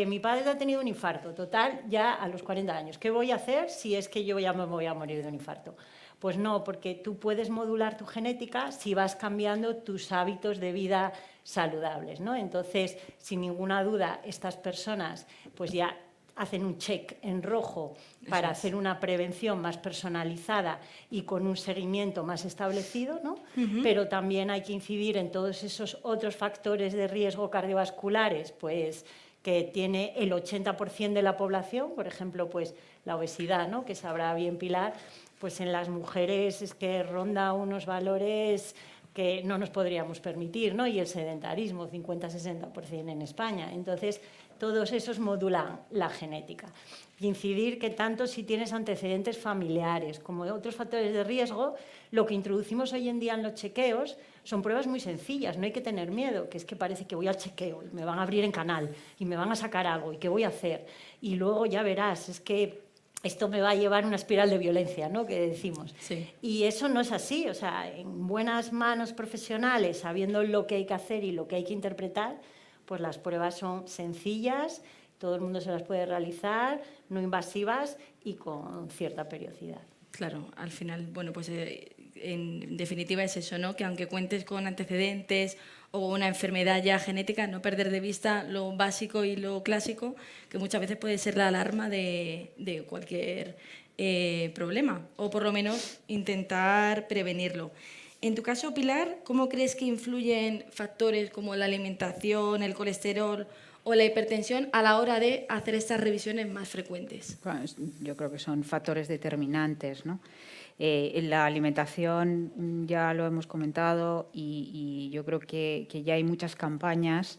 mi padre ha tenido un infarto, total, ya a los 40 años. ¿Qué voy a hacer si es que yo ya me voy a morir de un infarto? Pues no, porque tú puedes modular tu genética si vas cambiando tus hábitos de vida saludables, ¿no? Entonces, sin ninguna duda, estas personas pues ya hacen un check en rojo para hacer una prevención más personalizada y con un seguimiento más establecido, ¿no? Pero también hay que incidir en todos esos otros factores de riesgo cardiovasculares, pues que tiene el 80% de la población, por ejemplo, pues la obesidad, ¿no?, que sabrá bien Pilar, pues en las mujeres es que ronda unos valores que no nos podríamos permitir, ¿no?, y el sedentarismo, 50-60% en España. Entonces, todos esos modulan la genética. Y incidir que tanto si tienes antecedentes familiares como otros factores de riesgo, lo que introducimos hoy en día en los chequeos son pruebas muy sencillas, no hay que tener miedo, que es que parece que voy al chequeo y me van a abrir en canal y me van a sacar algo y qué voy a hacer. Y luego ya verás, es que esto me va a llevar a una espiral de violencia, ¿no?, que decimos. Sí. Y eso no es así, o sea, en buenas manos profesionales, sabiendo lo que hay que hacer y lo que hay que interpretar, pues las pruebas son sencillas, todo el mundo se las puede realizar, no invasivas y con cierta periodicidad. Claro, al final, bueno, pues en definitiva es eso, ¿no? Que aunque cuentes con antecedentes o una enfermedad ya genética, no perder de vista lo básico y lo clásico, que muchas veces puede ser la alarma de cualquier problema, o por lo menos intentar prevenirlo. En tu caso, Pilar, ¿cómo crees que influyen factores como la alimentación, el colesterol o la hipertensión a la hora de hacer estas revisiones más frecuentes? Pues yo creo que son factores determinantes, ¿no? La alimentación ya lo hemos comentado y yo creo que ya hay muchas campañas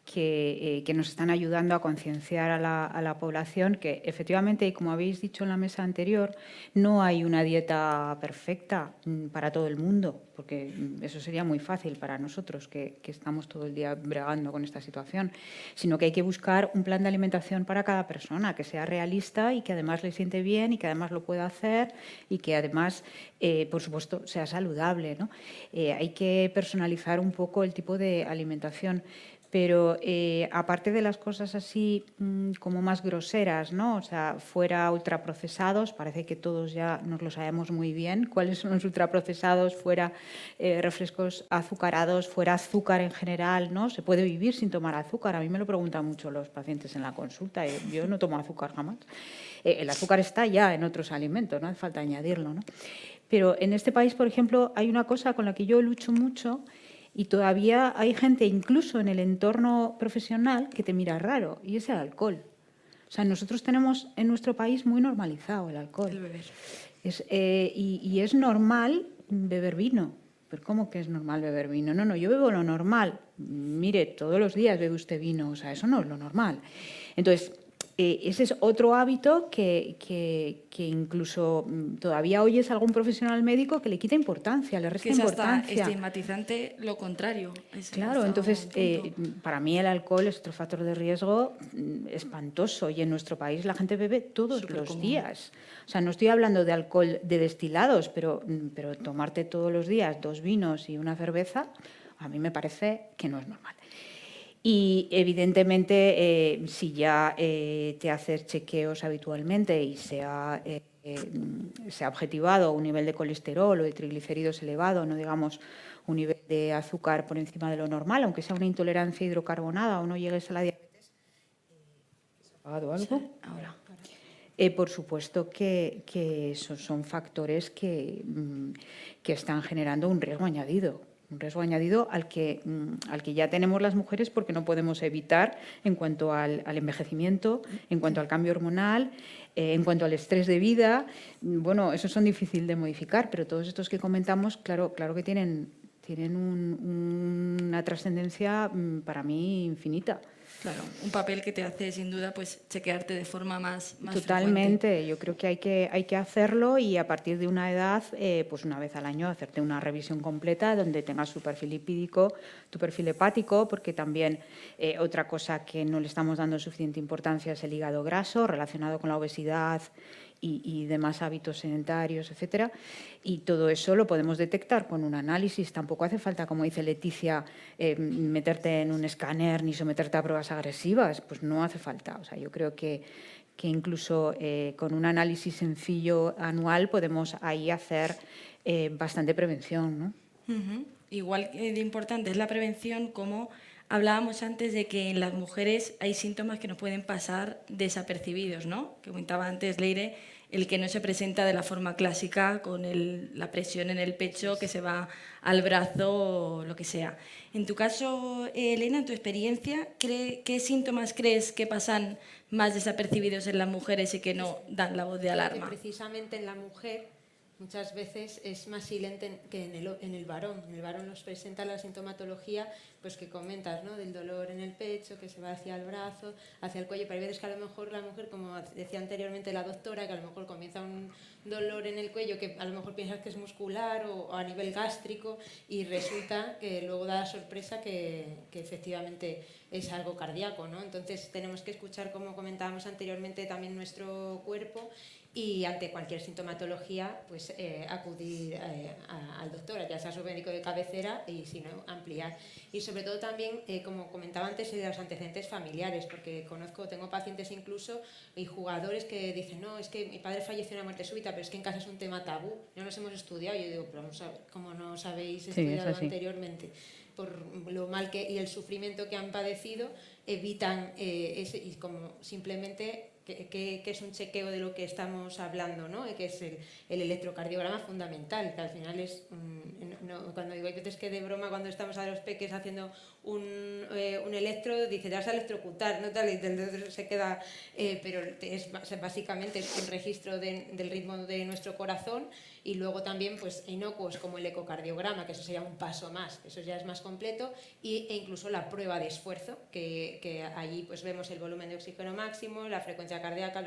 que nos están ayudando a concienciar a la población que efectivamente, y como habéis dicho en la mesa anterior, no hay una dieta perfecta para todo el mundo, porque eso sería muy fácil para nosotros que estamos todo el día bregando con esta situación, sino que hay que buscar un plan de alimentación para cada persona, que sea realista y que además le siente bien y que además lo pueda hacer y que además, por supuesto, sea saludable, ¿no? Hay que personalizar un poco el tipo de alimentación. Pero aparte de las cosas así como más groseras, ¿no? O sea, fuera ultraprocesados, parece que todos ya nos lo sabemos muy bien, cuáles son los ultraprocesados, fuera refrescos azucarados, fuera azúcar en general, ¿no? Se puede vivir sin tomar azúcar. A mí me lo preguntan mucho los pacientes en la consulta. Yo no tomo azúcar jamás. El azúcar está ya en otros alimentos, no hace falta añadirlo, ¿no? Pero en este país, por ejemplo, hay una cosa con la que yo lucho mucho. Y todavía hay gente, incluso en el entorno profesional, que te mira raro, y es el alcohol. O sea, nosotros tenemos en nuestro país muy normalizado el alcohol. El beber. Y es normal beber vino. ¿Pero cómo que es normal beber vino? No, yo bebo lo normal. Mire, todos los días bebe usted vino, o sea, eso no es lo normal. Entonces, ese es otro hábito que incluso todavía oyes a algún profesional médico que le quita importancia, le resta importancia. Que es hasta estigmatizante lo contrario. Claro, entonces para mí el alcohol es otro factor de riesgo espantoso y en nuestro país la gente bebe todos los días. O sea, no estoy hablando de alcohol de destilados, pero tomarte todos los días 2 vinos y una cerveza, a mí me parece que no es normal. Y evidentemente, si ya te haces chequeos habitualmente y se ha objetivado un nivel de colesterol o de triglicéridos elevado, no digamos un nivel de azúcar por encima de lo normal, aunque sea una intolerancia hidrocarbonada o no llegues a la diabetes. ¿Se ha apagado algo? Sí, ahora. Por supuesto que esos son factores que están generando un riesgo añadido. Un riesgo añadido al que ya tenemos las mujeres porque no podemos evitar en cuanto al envejecimiento, en cuanto al cambio hormonal, en cuanto al estrés de vida. Bueno, esos son difíciles de modificar, pero todos estos que comentamos, claro que tienen una trascendencia para mí infinita. Claro, un papel que te hace sin duda pues chequearte de forma más Totalmente, frecuente. Yo creo que hay que hacerlo y a partir de una edad, pues una vez al año hacerte una revisión completa donde tengas tu perfil lipídico, tu perfil hepático, porque también otra cosa que no le estamos dando suficiente importancia es el hígado graso relacionado con la obesidad y demás hábitos sedentarios, etcétera. Y todo eso lo podemos detectar con un análisis. Tampoco hace falta, como dice Leticia, meterte en un escáner ni someterte a pruebas agresivas. Pues no hace falta. O sea, yo creo que incluso con un análisis sencillo anual podemos ahí hacer bastante prevención, ¿no? Igual de importante es la prevención, como hablábamos antes de que en las mujeres hay síntomas que nos pueden pasar desapercibidos, ¿no? Que comentaba antes Leire, el que no se presenta de la forma clásica con la presión en el pecho que se va al brazo o lo que sea. En tu caso, Elena, en tu experiencia, ¿qué síntomas crees que pasan más desapercibidos en las mujeres y que no dan la voz de alarma? Precisamente en la mujer muchas veces es más silente que en el varón. En el varón nos presenta la sintomatología pues que comentas, ¿no? Del dolor en el pecho, que se va hacia el brazo, hacia el cuello, pero hay veces que a lo mejor la mujer, como decía anteriormente la doctora, que a lo mejor comienza un dolor en el cuello que a lo mejor piensas que es muscular o a nivel gástrico y resulta que luego da la sorpresa que efectivamente es algo cardíaco, ¿no? Entonces tenemos que escuchar, como comentábamos anteriormente, también nuestro cuerpo y ante cualquier sintomatología pues acudir al doctor, ya sea su médico de cabecera y si no ampliar. Y sobre todo también, como comentaba antes, de los antecedentes familiares, porque tengo pacientes incluso y jugadores que dicen, no, es que mi padre falleció de una muerte súbita, pero es que en casa es un tema tabú, no nos hemos estudiado. Yo digo, pero vamos a ver, como no os habéis estudiado anteriormente, por lo mal y el sufrimiento que han padecido, evitan y como simplemente que es un chequeo de lo que estamos hablando, ¿no? Que es el electrocardiograma fundamental, que al final es, cuando digo, hay veces que de broma cuando estamos a los peques haciendo un electro, dice, te vas a electrocutar, ¿no? Tal, y entonces se queda, pero básicamente es un registro del ritmo de nuestro corazón. Y luego también pues inocuos como el ecocardiograma, que eso sería un paso más, eso ya es más completo, e incluso la prueba de esfuerzo, que allí pues vemos el volumen de oxígeno máximo, la frecuencia cardíaca,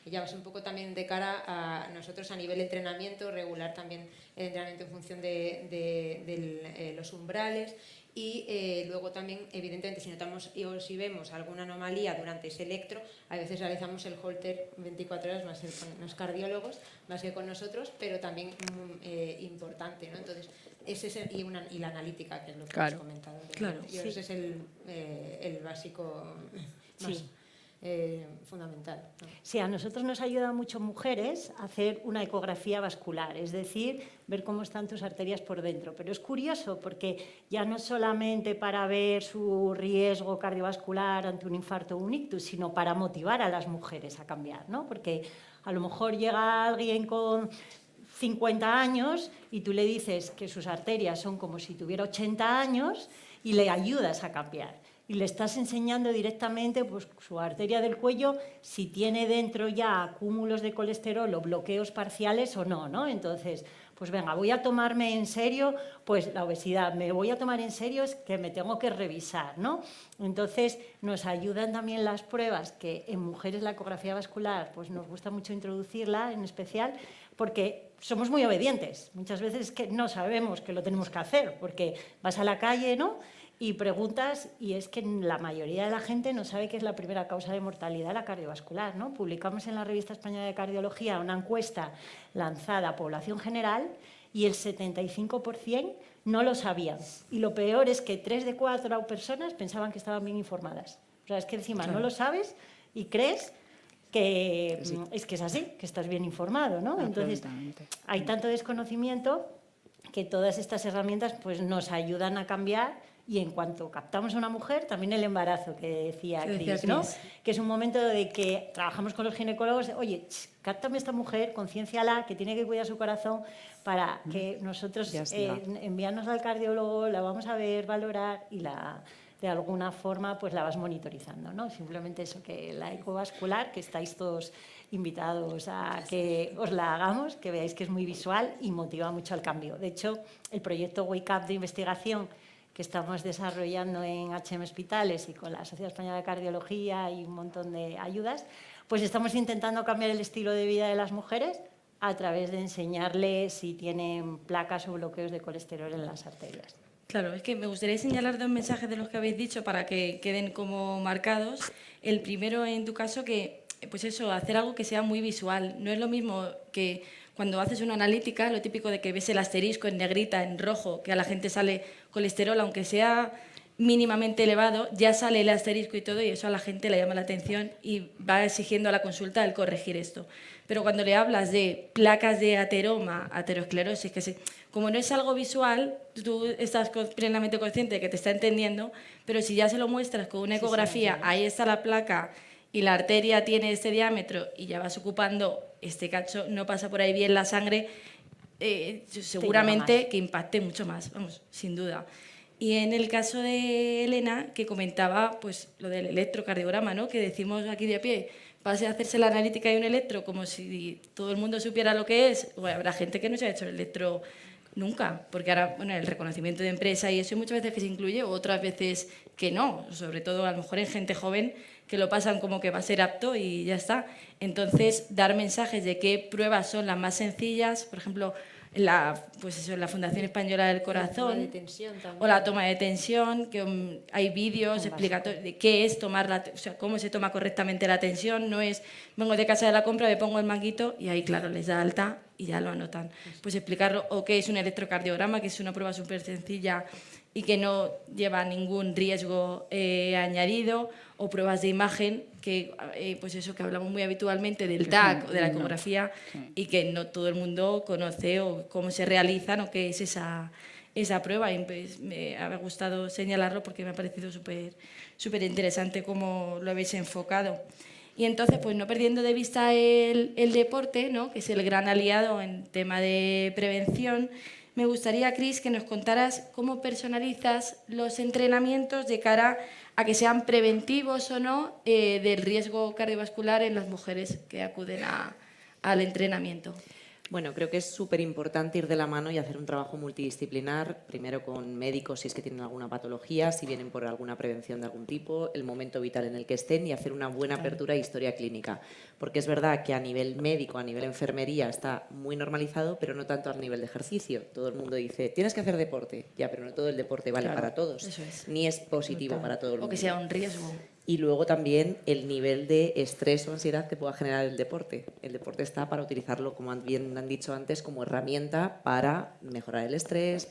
ya vas un poco también de cara a nosotros a nivel de entrenamiento, regular también el entrenamiento en función de los umbrales. Y luego también, evidentemente, si notamos o si vemos alguna anomalía durante ese electro, a veces realizamos el Holter 24 horas, más con los cardiólogos, más que con nosotros, pero también importante, ¿no? Entonces, y la analítica, que es lo que hemos comentado. Claro, Ese es el básico más fundamental, ¿no? Sí, a nosotros nos ayuda mucho mujeres a hacer una ecografía vascular, es decir, ver cómo están tus arterias por dentro. Pero es curioso porque ya no solamente para ver su riesgo cardiovascular ante un infarto o un ictus, sino para motivar a las mujeres a cambiar, ¿no? Porque a lo mejor llega alguien con 50 años y tú le dices que sus arterias son como si tuviera 80 años y le ayudas a cambiar. Y le estás enseñando directamente pues, su arteria del cuello, si tiene dentro ya acúmulos de colesterol o bloqueos parciales o no, ¿no? Entonces, pues venga, voy a tomarme en serio pues, la obesidad, me voy a tomar en serio es que me tengo que revisar, ¿no? Entonces, nos ayudan también las pruebas, que en mujeres la ecografía vascular pues nos gusta mucho introducirla en especial, porque somos muy obedientes. Muchas veces que no sabemos que lo tenemos que hacer, porque vas a la calle, ¿no?, y preguntas, y es que la mayoría de la gente no sabe que es la primera causa de mortalidad la cardiovascular, ¿no? Publicamos en la Revista Española de Cardiología una encuesta lanzada a población general y el 75% no lo sabían. Y lo peor es que 3 de 4 personas pensaban que estaban bien informadas. O sea, es que encima no lo sabes y crees que es que es así, que estás bien informado, ¿no? Entonces, hay tanto desconocimiento que todas estas herramientas pues, nos ayudan a cambiar. Y en cuanto captamos a una mujer, también el embarazo que decía Cris, ¿no? Que es un momento de que trabajamos con los ginecólogos, oye, cáptame a esta mujer, concienciala, que tiene que cuidar su corazón, para que nosotros enviarnos al cardiólogo, la vamos a ver, valorar y de alguna forma pues la vas monitorizando, ¿no? Simplemente eso, que la ecovascular, que estáis todos invitados a que os la hagamos, que veáis que es muy visual y motiva mucho al cambio. De hecho, el proyecto Wake Up de investigación que estamos desarrollando en HM Hospitales y con la Sociedad Española de Cardiología y un montón de ayudas, pues estamos intentando cambiar el estilo de vida de las mujeres a través de enseñarles si tienen placas o bloqueos de colesterol en las arterias. Claro, es que me gustaría señalar 2 mensajes de los que habéis dicho para que queden como marcados. El primero, en tu caso, que pues eso, hacer algo que sea muy visual. No es lo mismo que cuando haces una analítica, lo típico de que ves el asterisco en negrita, en rojo, que a la gente sale colesterol, aunque sea mínimamente elevado, ya sale el asterisco y todo, y eso a la gente le llama la atención y va exigiendo a la consulta el corregir esto. Pero cuando le hablas de placas de ateroma, aterosclerosis, como no es algo visual, tú estás plenamente consciente de que te está entendiendo, pero si ya se lo muestras con una ecografía, ahí está la placa y la arteria tiene este diámetro y ya vas ocupando este cacho, no pasa por ahí bien la sangre, seguramente que impacte mucho más, vamos, sin duda. Y en el caso de Elena, que comentaba pues, lo del electrocardiograma, ¿no?, que decimos aquí de pie, pase a hacerse la analítica y un electro como si todo el mundo supiera lo que es, o habrá gente que no se ha hecho el electro nunca, porque ahora, bueno, el reconocimiento de empresa y eso muchas veces que se incluye, o otras veces que no, sobre todo a lo mejor en gente joven que lo pasan como que va a ser apto y ya está. Entonces, dar mensajes de qué pruebas son las más sencillas, por ejemplo, pues eso, en la Fundación Española del Corazón, o la toma de tensión, que hay vídeos explicatorios de qué es o sea, cómo se toma correctamente la tensión. No es, vengo de casa de la compra, me pongo el manguito y ahí, claro, les da alta y ya lo anotan. Pues explicarlo, o qué es un electrocardiograma, que es una prueba súper sencilla y que no lleva ningún riesgo añadido, o pruebas de imagen, que pues eso que hablamos muy habitualmente del TAC o de la ecografía, y que no todo el mundo conoce o cómo se realizan o qué es esa prueba. Y pues, me ha gustado señalarlo porque me ha parecido súper interesante cómo lo habéis enfocado. Y entonces, pues no perdiendo de vista el deporte, ¿no?, que es el gran aliado en tema de prevención, me gustaría, Cris, que nos contaras cómo personalizas los entrenamientos de cara a que sean preventivos o no del riesgo cardiovascular en las mujeres que acuden al entrenamiento. Bueno, creo que es súper importante ir de la mano y hacer un trabajo multidisciplinar, primero con médicos si es que tienen alguna patología, si vienen por alguna prevención de algún tipo, el momento vital en el que estén, y hacer una buena apertura de historia clínica. Porque es verdad que a nivel médico, a nivel enfermería está muy normalizado, pero no tanto a nivel de ejercicio. Todo el mundo dice, tienes que hacer deporte. Ya, pero no todo el deporte vale para todos, ni es positivo para todo el mundo. O que sea un riesgo. Y luego también el nivel de estrés o ansiedad que pueda generar el deporte. El deporte está para utilizarlo, como bien han dicho antes, como herramienta para mejorar el estrés,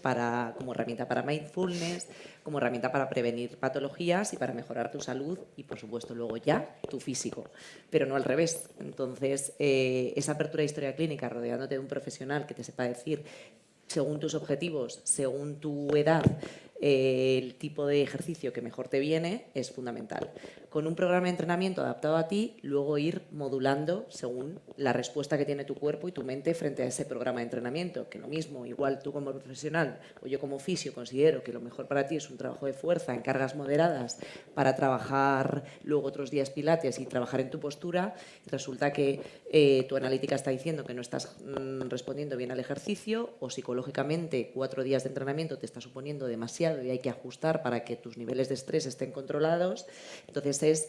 como herramienta para mindfulness, como herramienta para prevenir patologías y para mejorar tu salud y, por supuesto, luego ya tu físico, pero no al revés. Entonces, esa apertura de historia clínica rodeándote de un profesional que te sepa decir, según tus objetivos, según tu edad, el tipo de ejercicio que mejor te viene es fundamental. Con un programa de entrenamiento adaptado a ti, luego ir modulando según la respuesta que tiene tu cuerpo y tu mente frente a ese programa de entrenamiento, que lo mismo, igual tú como profesional o yo como fisio considero que lo mejor para ti es un trabajo de fuerza en cargas moderadas para trabajar luego otros días pilates y trabajar en tu postura, resulta que tu analítica está diciendo que no estás respondiendo bien al ejercicio, o psicológicamente 4 días de entrenamiento te está suponiendo demasiado y hay que ajustar para que tus niveles de estrés estén controlados. Entonces es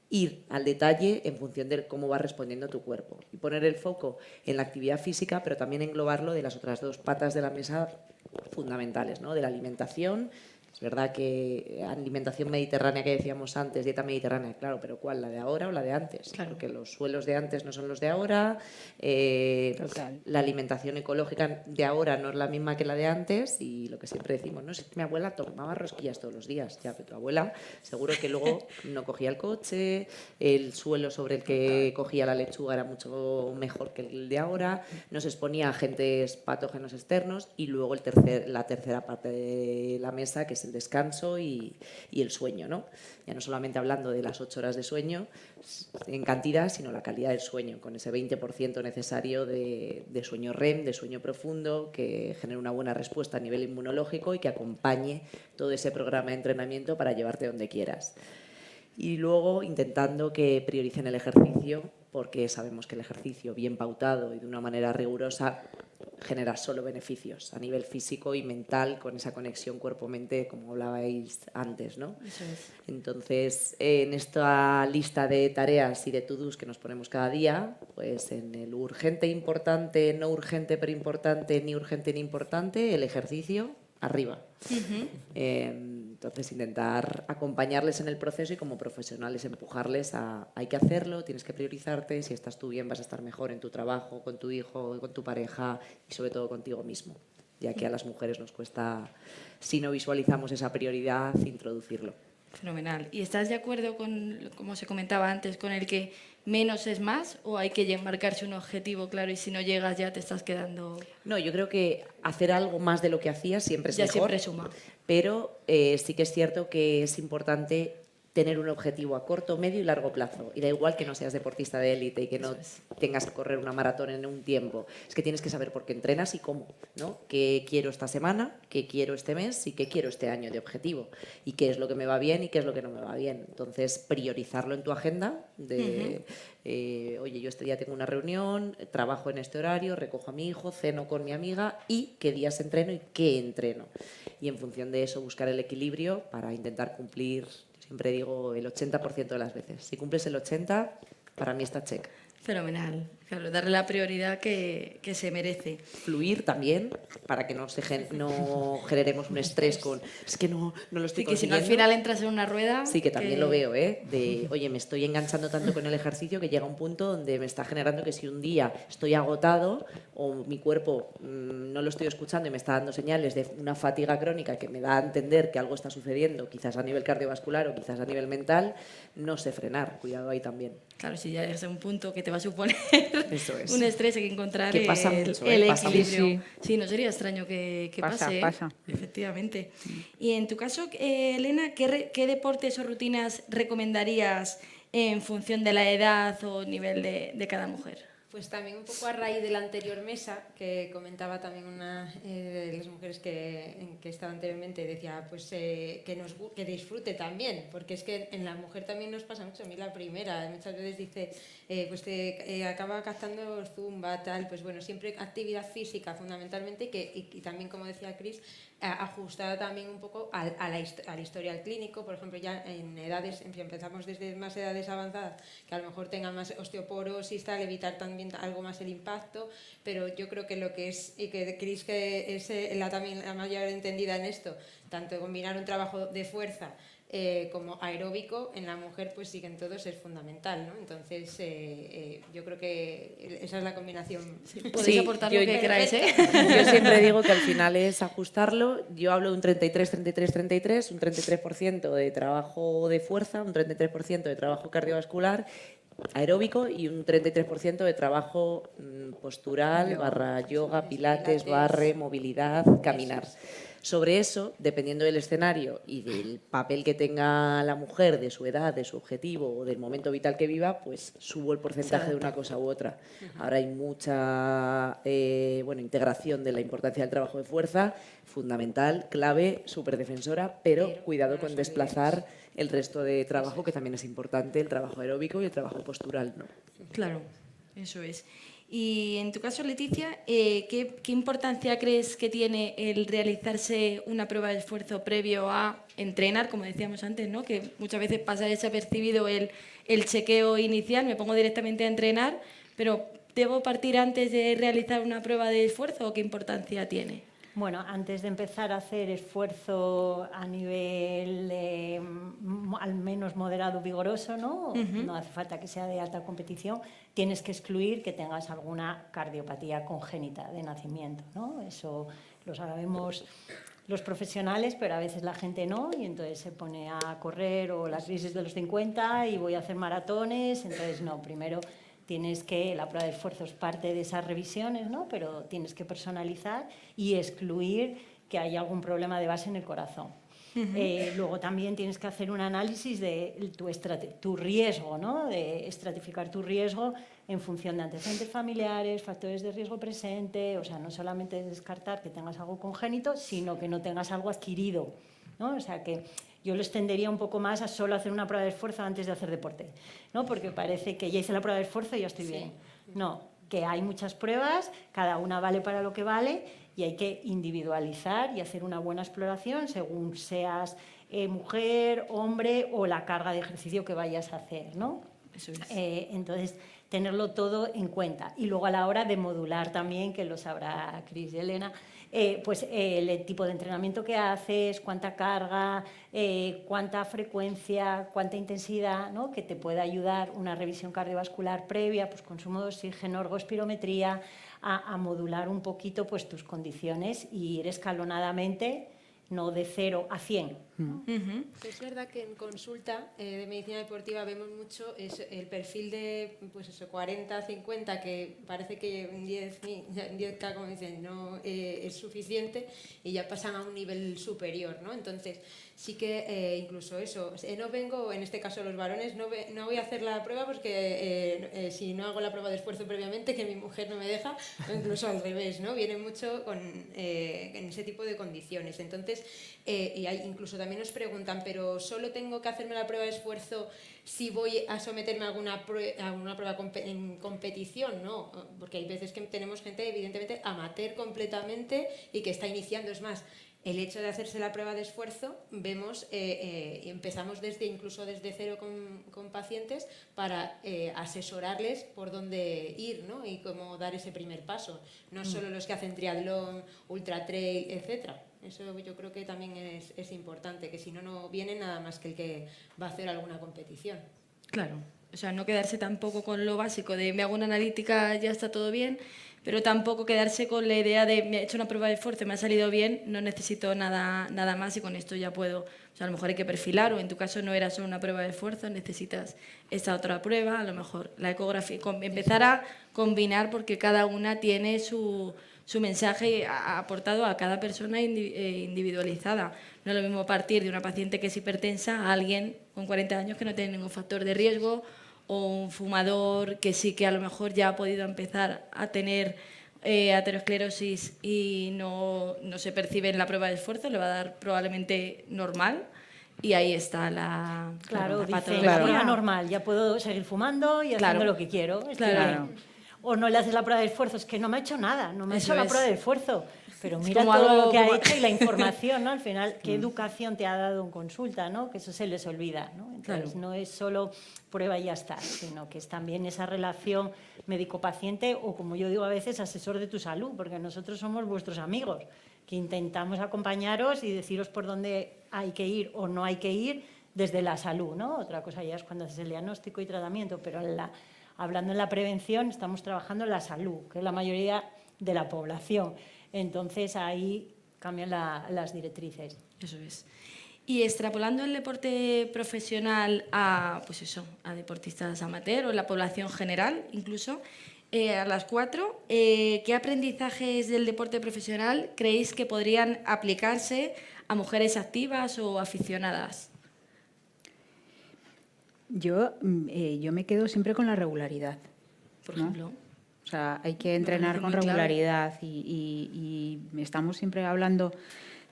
ir al detalle en función de cómo va respondiendo tu cuerpo y poner el foco en la actividad física, pero también englobarlo de las otras 2 patas de la mesa fundamentales, ¿no?, de la alimentación. Es verdad que alimentación mediterránea que decíamos antes, dieta mediterránea, claro, pero ¿cuál? ¿La de ahora o la de antes? Claro. Porque los suelos de antes no son los de ahora, la alimentación ecológica de ahora no es la misma que la de antes, y lo que siempre decimos, no, si mi abuela tomaba rosquillas todos los días, ya, pero tu abuela seguro que luego no cogía el coche, el suelo sobre el que cogía la lechuga era mucho mejor que el de ahora, no se exponía a agentes patógenos externos, y luego la tercera parte de la mesa, que es el descanso y el sueño, ¿no? Ya no solamente hablando de las 8 horas de sueño en cantidad, sino la calidad del sueño, con ese 20% necesario de sueño REM, de sueño profundo, que genere una buena respuesta a nivel inmunológico y que acompañe todo ese programa de entrenamiento para llevarte donde quieras. Y luego intentando que prioricen el ejercicio, porque sabemos que el ejercicio bien pautado y de una manera rigurosa genera solo beneficios a nivel físico y mental, con esa conexión cuerpo-mente, como hablabais antes, ¿no? Eso es. Entonces, en esta lista de tareas y de to-dos que nos ponemos cada día, pues en el urgente, importante, no urgente pero importante, ni urgente ni importante, el ejercicio arriba. Entonces, intentar acompañarles en el proceso y como profesionales empujarles a hay que hacerlo, tienes que priorizarte, si estás tú bien vas a estar mejor en tu trabajo, con tu hijo, con tu pareja y sobre todo contigo mismo, ya que a las mujeres nos cuesta, si no visualizamos esa prioridad, introducirlo. Fenomenal. ¿Y estás de acuerdo con, como se comentaba antes, con el que menos es más, o hay que marcarse un objetivo claro y si no llegas ya te estás quedando...? No, yo creo que hacer algo más de lo que hacías siempre es ya mejor. Siempre suma. Pero sí que es cierto que es importante tener un objetivo a corto, medio y largo plazo. Y da igual que no seas deportista de élite y que no tengas que correr una maratón en un tiempo. Es que tienes que saber por qué entrenas y cómo, ¿no? ¿Qué quiero esta semana? ¿Qué quiero este mes? ¿Y qué quiero este año de objetivo? ¿Y qué es lo que me va bien y qué es lo que no me va bien? Entonces, priorizarlo en tu agenda de... oye, yo este día tengo una reunión, trabajo en este horario, recojo a mi hijo, ceno con mi amiga y qué días entreno y qué entreno. Y en función de eso buscar el equilibrio para intentar cumplir, siempre digo, el 80% de las veces. Si cumples el 80%, para mí está check. Fenomenal. Claro, darle la prioridad que se merece. Fluir también, para que no generemos un estrés con... Es que no lo estoy consiguiendo. Que si no al final entras en una rueda... Sí, que también lo veo, de, oye, me estoy enganchando tanto con el ejercicio que llega un punto donde me está generando que si un día estoy agotado o mi cuerpo no lo estoy escuchando y me está dando señales de una fatiga crónica que me da a entender que algo está sucediendo, quizás a nivel cardiovascular o quizás a nivel mental, no sé frenar. Cuidado ahí también. Claro, si ya es un punto que te va a suponer eso es. Un estrés, hay que encontrar el equilibrio. Sí, no sería extraño que pase. Pasa. Efectivamente. Y en tu caso, Elena, ¿qué deportes o rutinas recomendarías en función de la edad o nivel de cada mujer? Pues también un poco a raíz de la anterior mesa, que comentaba también una de las mujeres que estaba anteriormente, decía pues que disfrute también, porque es que en la mujer también nos pasa mucho. A mí la primera, muchas veces dice, pues acaba captando zumba, tal, pues bueno, siempre actividad física fundamentalmente y también, como decía Cris, ajustada también un poco al historial clínico. Por ejemplo, ya en edades, empezamos desde más edades avanzadas, que a lo mejor tengan más osteoporosis, tal, evitar también algo más el impacto, pero yo creo que lo que es, y que Cris que es también la mayor entendida en esto, tanto combinar un trabajo de fuerza como aeróbico, en la mujer pues siguen todos, es fundamental, ¿no? Entonces yo creo que esa es la combinación. Sí, podéis aportar lo que queráis, ¿eh? Yo siempre digo que al final es ajustarlo. Yo hablo de un 33-33-33, un 33% de trabajo de fuerza, un 33% de trabajo cardiovascular aeróbico y un 33% de trabajo postural, yoga, pilates, barre, movilidad, caminar. Sobre eso, dependiendo del escenario y del papel que tenga la mujer, de su edad, de su objetivo o del momento vital que viva, pues subo el porcentaje de una cosa u otra. Ahora hay mucha integración de la importancia del trabajo de fuerza, fundamental, clave, súper defensora, pero cuidado con desplazar el resto de trabajo, que también es importante, el trabajo aeróbico y el trabajo postural, ¿no? Claro, eso es. Y en tu caso, Leticia, ¿qué importancia crees que tiene el realizarse una prueba de esfuerzo previo a entrenar, como decíamos antes, ¿no? Que muchas veces pasa desapercibido el chequeo inicial, me pongo directamente a entrenar, pero ¿debo partir antes de realizar una prueba de esfuerzo o qué importancia tiene? Bueno, antes de empezar a hacer esfuerzo a nivel al menos moderado, vigoroso, ¿no? No hace falta que sea de alta competición, tienes que excluir que tengas alguna cardiopatía congénita de nacimiento, ¿no? Eso lo sabemos los profesionales, pero a veces la gente no, y entonces se pone a correr o la crisis de los 50 y voy a hacer maratones, entonces no, primero tienes que, la prueba de esfuerzo es parte de esas revisiones, ¿no? Pero tienes que personalizar y excluir que haya algún problema de base en el corazón. Luego también tienes que hacer un análisis de tu riesgo, ¿no? De estratificar tu riesgo en función de antecedentes familiares, factores de riesgo presente, o sea, no solamente descartar que tengas algo congénito, sino que no tengas algo adquirido, ¿no? O sea, que yo lo extendería un poco más a solo hacer una prueba de esfuerzo antes de hacer deporte, ¿no? Porque parece que ya hice la prueba de esfuerzo y ya estoy bien. No, que hay muchas pruebas, cada una vale para lo que vale y hay que individualizar y hacer una buena exploración según seas mujer, hombre o la carga de ejercicio que vayas a hacer, ¿no? Eso es. Entonces, tenerlo todo en cuenta. Y luego a la hora de modular también, que lo sabrá Cris y Elena, pues el tipo de entrenamiento que haces, cuánta carga, cuánta frecuencia, cuánta intensidad, ¿no? Que te pueda ayudar una revisión cardiovascular previa, pues consumo de oxígeno, ergospirometría, a modular un poquito pues tus condiciones y ir escalonadamente, no de 0 a 100, Es verdad que en consulta de medicina deportiva vemos mucho el perfil de pues eso, 40, 50, que parece que en 10K, como dicen, no es suficiente y ya pasan a un nivel superior, ¿no? Entonces, sí que incluso eso, no vengo, en este caso los varones, no voy a hacer la prueba porque si no hago la prueba de esfuerzo previamente, que mi mujer no me deja, o incluso al revés, ¿no? Viene mucho en ese tipo de condiciones. Entonces, y incluso también nos preguntan, pero solo tengo que hacerme la prueba de esfuerzo si voy a someterme a alguna prueba en competición, ¿no? Porque hay veces que tenemos gente evidentemente amateur completamente y que está iniciando. Es más, el hecho de hacerse la prueba de esfuerzo, vemos, empezamos incluso desde cero con pacientes para asesorarles por dónde ir, ¿no? Y cómo dar ese primer paso. No solo los que hacen triatlón, ultra trail, etcétera. Eso yo creo que también es importante, que si no, no viene nada más que el que va a hacer alguna competición. Claro, o sea, no quedarse tampoco con lo básico de me hago una analítica, ya está todo bien, pero tampoco quedarse con la idea de me he hecho una prueba de esfuerzo, me ha salido bien, no necesito nada más y con esto ya puedo. O sea, a lo mejor hay que perfilar, o en tu caso no era solo una prueba de esfuerzo, necesitas esta otra prueba, a lo mejor la ecografía, empezar a combinar porque cada una tiene su mensaje aportado a cada persona individualizada. No es lo mismo partir de una paciente que es hipertensa a alguien con 40 años que no tiene ningún factor de riesgo, o un fumador que sí que a lo mejor ya ha podido empezar a tener aterosclerosis y no se percibe en la prueba de esfuerzo, le va a dar probablemente normal. Y ahí está la patología normal, ya puedo seguir fumando y haciendo lo que quiero. O no le haces la prueba de esfuerzo, es que no me ha hecho nada, no me ha hecho la prueba de esfuerzo. Pero mira todo lo que ha hecho y la información, ¿no? Al final, ¿qué educación te ha dado en consulta, ¿no? Que eso se les olvida, ¿no? Entonces, no es solo prueba y ya está, sino que es también esa relación médico-paciente o, como yo digo a veces, asesor de tu salud, porque nosotros somos vuestros amigos, que intentamos acompañaros y deciros por dónde hay que ir o no hay que ir desde la salud, ¿no? Otra cosa ya es cuando haces el diagnóstico y tratamiento, pero hablando en la prevención, estamos trabajando en la salud, que es la mayoría de la población. Entonces, ahí cambian las directrices. Eso es. Y extrapolando el deporte profesional a deportistas amateur o la población general, incluso, a las 4, ¿qué aprendizajes del deporte profesional creéis que podrían aplicarse a mujeres activas o aficionadas? Yo me quedo siempre con la regularidad, por ejemplo. O sea, hay que entrenar con regularidad y estamos siempre hablando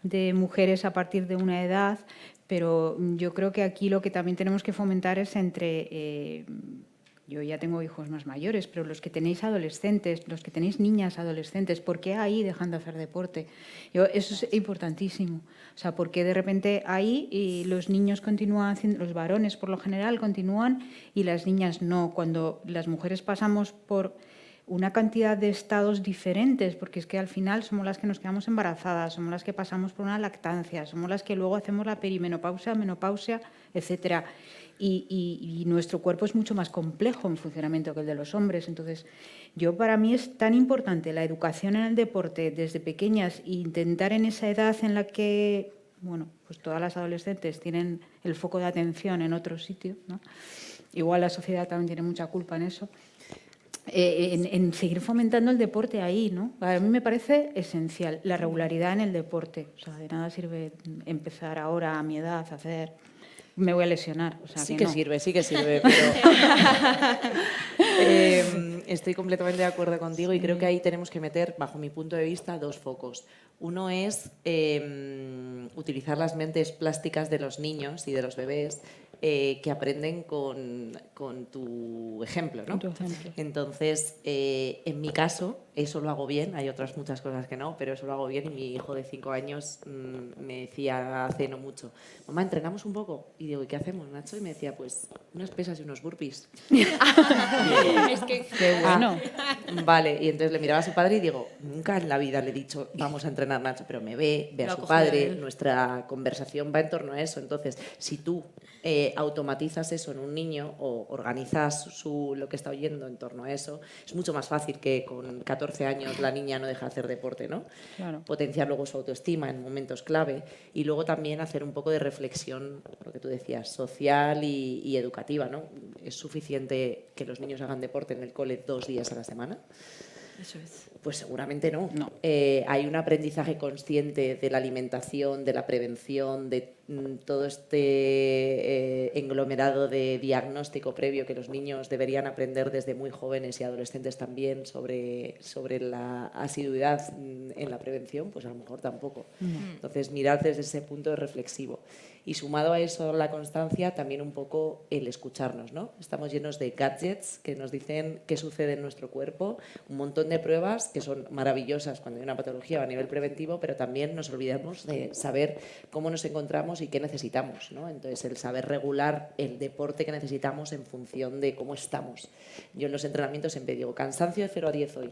de mujeres a partir de una edad, pero yo creo que aquí lo que también tenemos que fomentar es yo ya tengo hijos más mayores, pero los que tenéis adolescentes, los que tenéis niñas adolescentes, ¿por qué ahí dejan de hacer deporte? Eso es importantísimo. O sea, ¿por qué de repente ahí los niños continúan haciendo, los varones por lo general continúan y las niñas no? Cuando las mujeres pasamos por una cantidad de estados diferentes, porque es que al final somos las que nos quedamos embarazadas, somos las que pasamos por una lactancia, somos las que luego hacemos la perimenopausia, menopausia, etcétera. Y nuestro cuerpo es mucho más complejo en funcionamiento que el de los hombres. Entonces, para mí es tan importante la educación en el deporte desde pequeñas e intentar en esa edad en la que, pues todas las adolescentes tienen el foco de atención en otro sitio, ¿no? Igual la sociedad también tiene mucha culpa en eso. En seguir fomentando el deporte ahí, ¿no? A mí me parece esencial la regularidad en el deporte. O sea, de nada sirve empezar ahora a mi edad a hacer... Me voy a lesionar. O sea, sí que no. Sí que sirve, pero estoy completamente de acuerdo contigo y creo que ahí tenemos que meter, bajo mi punto de vista, 2 focos. Uno es utilizar las mentes plásticas de los niños y de los bebés que aprenden con tu ejemplo, ¿no? Entonces, en mi caso, eso lo hago bien, hay otras muchas cosas que no, pero eso lo hago bien y mi hijo de 5 años me decía hace no mucho, mamá, ¿entrenamos un poco? Y digo, ¿y qué hacemos, Nacho? Y me decía, pues, unas pesas y unos burpees. Es que... Qué bueno. Vale, y entonces le miraba a su padre y digo, nunca en la vida le he dicho, vamos a entrenar, Nacho, pero me ve a su padre, nuestra conversación va en torno a eso. Entonces, si tú automatizas eso en un niño o organizas lo que está oyendo en torno a eso, es mucho más fácil que con 14 años la niña no deja de hacer deporte, ¿no? Claro. Potenciar luego su autoestima en momentos clave y luego también hacer un poco de reflexión, lo que tú decías, social y educativa, ¿no? ¿Es suficiente que los niños hagan deporte en el cole 2 días a la semana? Eso es. Pues seguramente no. Hay un aprendizaje consciente de la alimentación, de la prevención, de todo este englomerado de diagnóstico previo que los niños deberían aprender desde muy jóvenes y adolescentes también sobre la asiduidad en la prevención, pues a lo mejor tampoco. Entonces, mirar desde ese punto reflexivo. Y sumado a eso, la constancia, también un poco el escucharnos, ¿no? Estamos llenos de gadgets que nos dicen qué sucede en nuestro cuerpo, un montón de pruebas que son maravillosas cuando hay una patología a nivel preventivo, pero también nos olvidamos de saber cómo nos encontramos y qué necesitamos, ¿no? Entonces, el saber regular el deporte que necesitamos en función de cómo estamos. Yo en los entrenamientos siempre digo, cansancio de 0 a 10 hoy.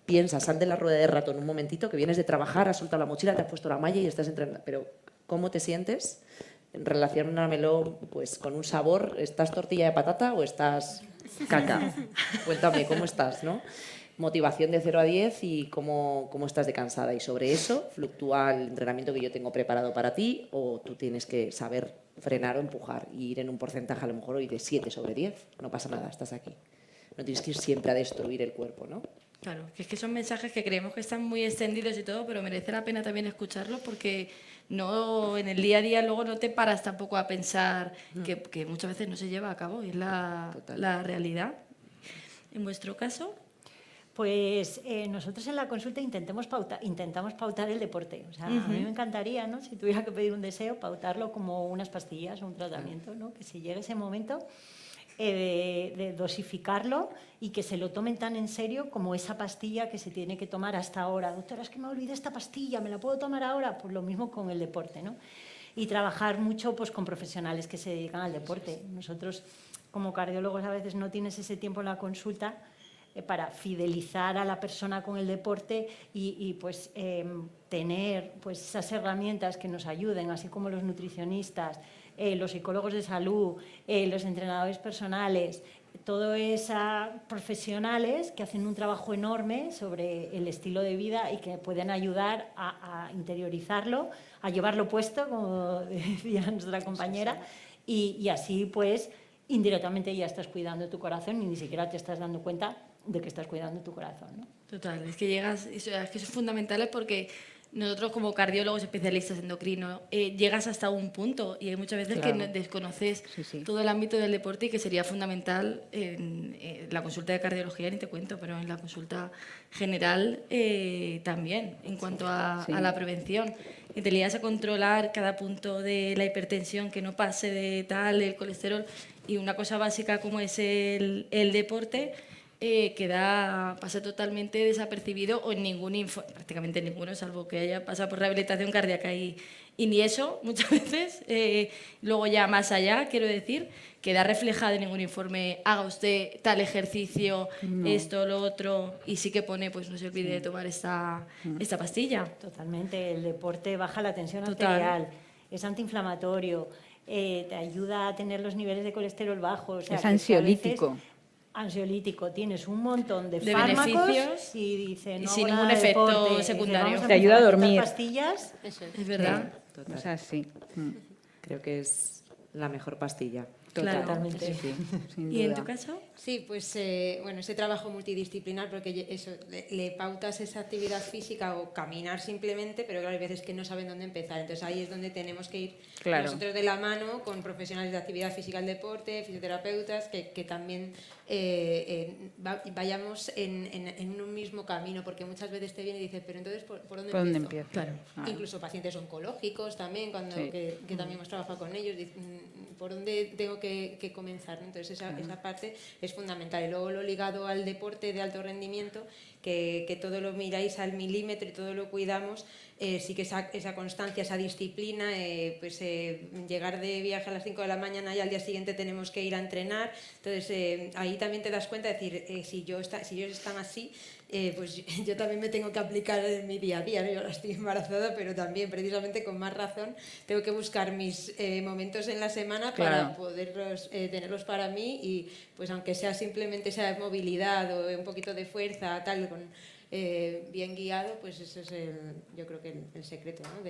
Piensa, sal de la rueda de ratón un momentito, que vienes de trabajar, has soltado la mochila, te has puesto la malla y estás entrenando. Pero, ¿cómo te sientes? Relaciónamelo pues, con un sabor. ¿Estás tortilla de patata o estás caca? Cuéntame, ¿cómo estás, no? Motivación de 0 a 10 y cómo estás de cansada. Y sobre eso fluctúa el entrenamiento que yo tengo preparado para ti o tú tienes que saber frenar o empujar y ir en un porcentaje a lo mejor hoy de 7 sobre 10. No pasa nada, estás aquí. No tienes que ir siempre a destruir el cuerpo, ¿no? Claro, que es que son mensajes que creemos que están muy extendidos y todo, pero merece la pena también escucharlos porque no, en el día a día luego no te paras tampoco a pensar que muchas veces no se lleva a cabo y es la realidad. En vuestro caso... Pues nosotros en la consulta intentamos pautar el deporte. O sea, a mí me encantaría, ¿no? Si tuviera que pedir un deseo, pautarlo como unas pastillas o un tratamiento, ¿no? Que si llega ese momento de dosificarlo y que se lo tomen tan en serio como esa pastilla que se tiene que tomar hasta ahora. Doctora, es que me olvidé esta pastilla, ¿me la puedo tomar ahora? Pues lo mismo con el deporte, ¿no? Y trabajar mucho pues, con profesionales que se dedican al deporte. Nosotros, como cardiólogos, a veces no tienes ese tiempo en la consulta para fidelizar a la persona con el deporte y pues, tener pues, esas herramientas que nos ayuden, así como los nutricionistas, los psicólogos de salud, los entrenadores personales, todos esos profesionales que hacen un trabajo enorme sobre el estilo de vida y que pueden ayudar a interiorizarlo, a llevarlo puesto, como decía nuestra compañera, y así pues indirectamente ya estás cuidando tu corazón y ni siquiera te estás dando cuenta de que estás cuidando tu corazón, ¿no? Total, es que llegas, es que eso es fundamental porque nosotros como cardiólogos especialistas endocrinos llegas hasta un punto y hay muchas veces que desconoces todo el ámbito del deporte y que sería fundamental en la consulta de cardiología, ni te cuento, pero en la consulta general también, en cuanto a la prevención. Que te ligas a controlar cada punto de la hipertensión, que no pase de tal, el colesterol, y una cosa básica como es el deporte, pasa totalmente desapercibido o en prácticamente ninguno, salvo que haya pasado por rehabilitación cardíaca y ni eso, muchas veces. Luego ya más allá, quiero decir, queda reflejado en ningún informe, haga usted tal ejercicio, esto, lo otro, y sí que pone, pues no se olvide de tomar esta pastilla. Totalmente, el deporte baja la tensión arterial, es antiinflamatorio, te ayuda a tener los niveles de colesterol bajos. O sea, es ansiolítico. Ansiolítico, tienes un montón de fármacos beneficios y dice, no sin hago ningún nada de efecto deporte. secundario. Dice, te ayuda a dormir. Pastillas. Eso es verdad. Total. O sea, sí. Creo que es la mejor pastilla. Totalmente. Sí, sin ¿Y en duda. tu caso? Sí, pues bueno, ese trabajo multidisciplinar, porque eso, le pautas esa actividad física o caminar simplemente, pero claro, hay veces que no saben dónde empezar. Entonces ahí es donde tenemos que ir nosotros de la mano con profesionales de actividad física del deporte, fisioterapeutas, que también vayamos en un mismo camino, porque muchas veces te viene y dices, pero entonces, ¿por dónde empiezo? Claro. Incluso pacientes oncológicos también, que también hemos trabajado con ellos, dicen, ¿por dónde tengo que comenzar, ¿no? Entonces esa parte es fundamental. Y luego lo ligado al deporte de alto rendimiento, que todo lo miráis al milímetro y todo lo cuidamos, sí que esa constancia, esa disciplina, llegar de viaje a las 5 de la mañana y al día siguiente tenemos que ir a entrenar. Entonces ahí también te das cuenta de decir, si ellos están así, pues yo también me tengo que aplicar en mi día a día, ¿no? Yo ahora estoy embarazada, pero también precisamente con más razón tengo que buscar mis momentos en la semana para poderlos tenerlos para mí, y pues aunque sea simplemente esa movilidad o un poquito de fuerza, tal, bien guiado, pues eso es yo creo que el secreto, ¿no?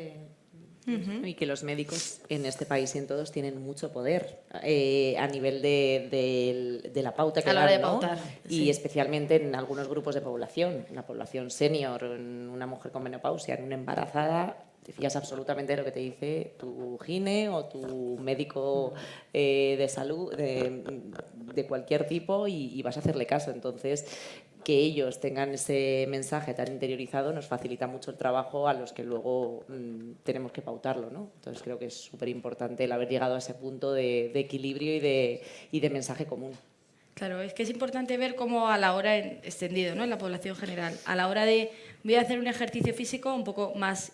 Y que los médicos en este país y en todos tienen mucho poder a nivel de la pauta que dan, ¿no? Y especialmente en algunos grupos de población, en la población senior, en una mujer con menopausia, en una embarazada, te fías absolutamente de lo que te dice tu gine o tu médico de salud de cualquier tipo, y vas a hacerle caso. Entonces, que ellos tengan ese mensaje tan interiorizado nos facilita mucho el trabajo a los que luego tenemos que pautarlo, ¿no? Entonces creo que es súper importante el haber llegado a ese punto de equilibrio y de mensaje común. Claro, es que es importante ver cómo a la hora, extendido, ¿no?, en la población general, a la hora de voy a hacer un ejercicio físico un poco más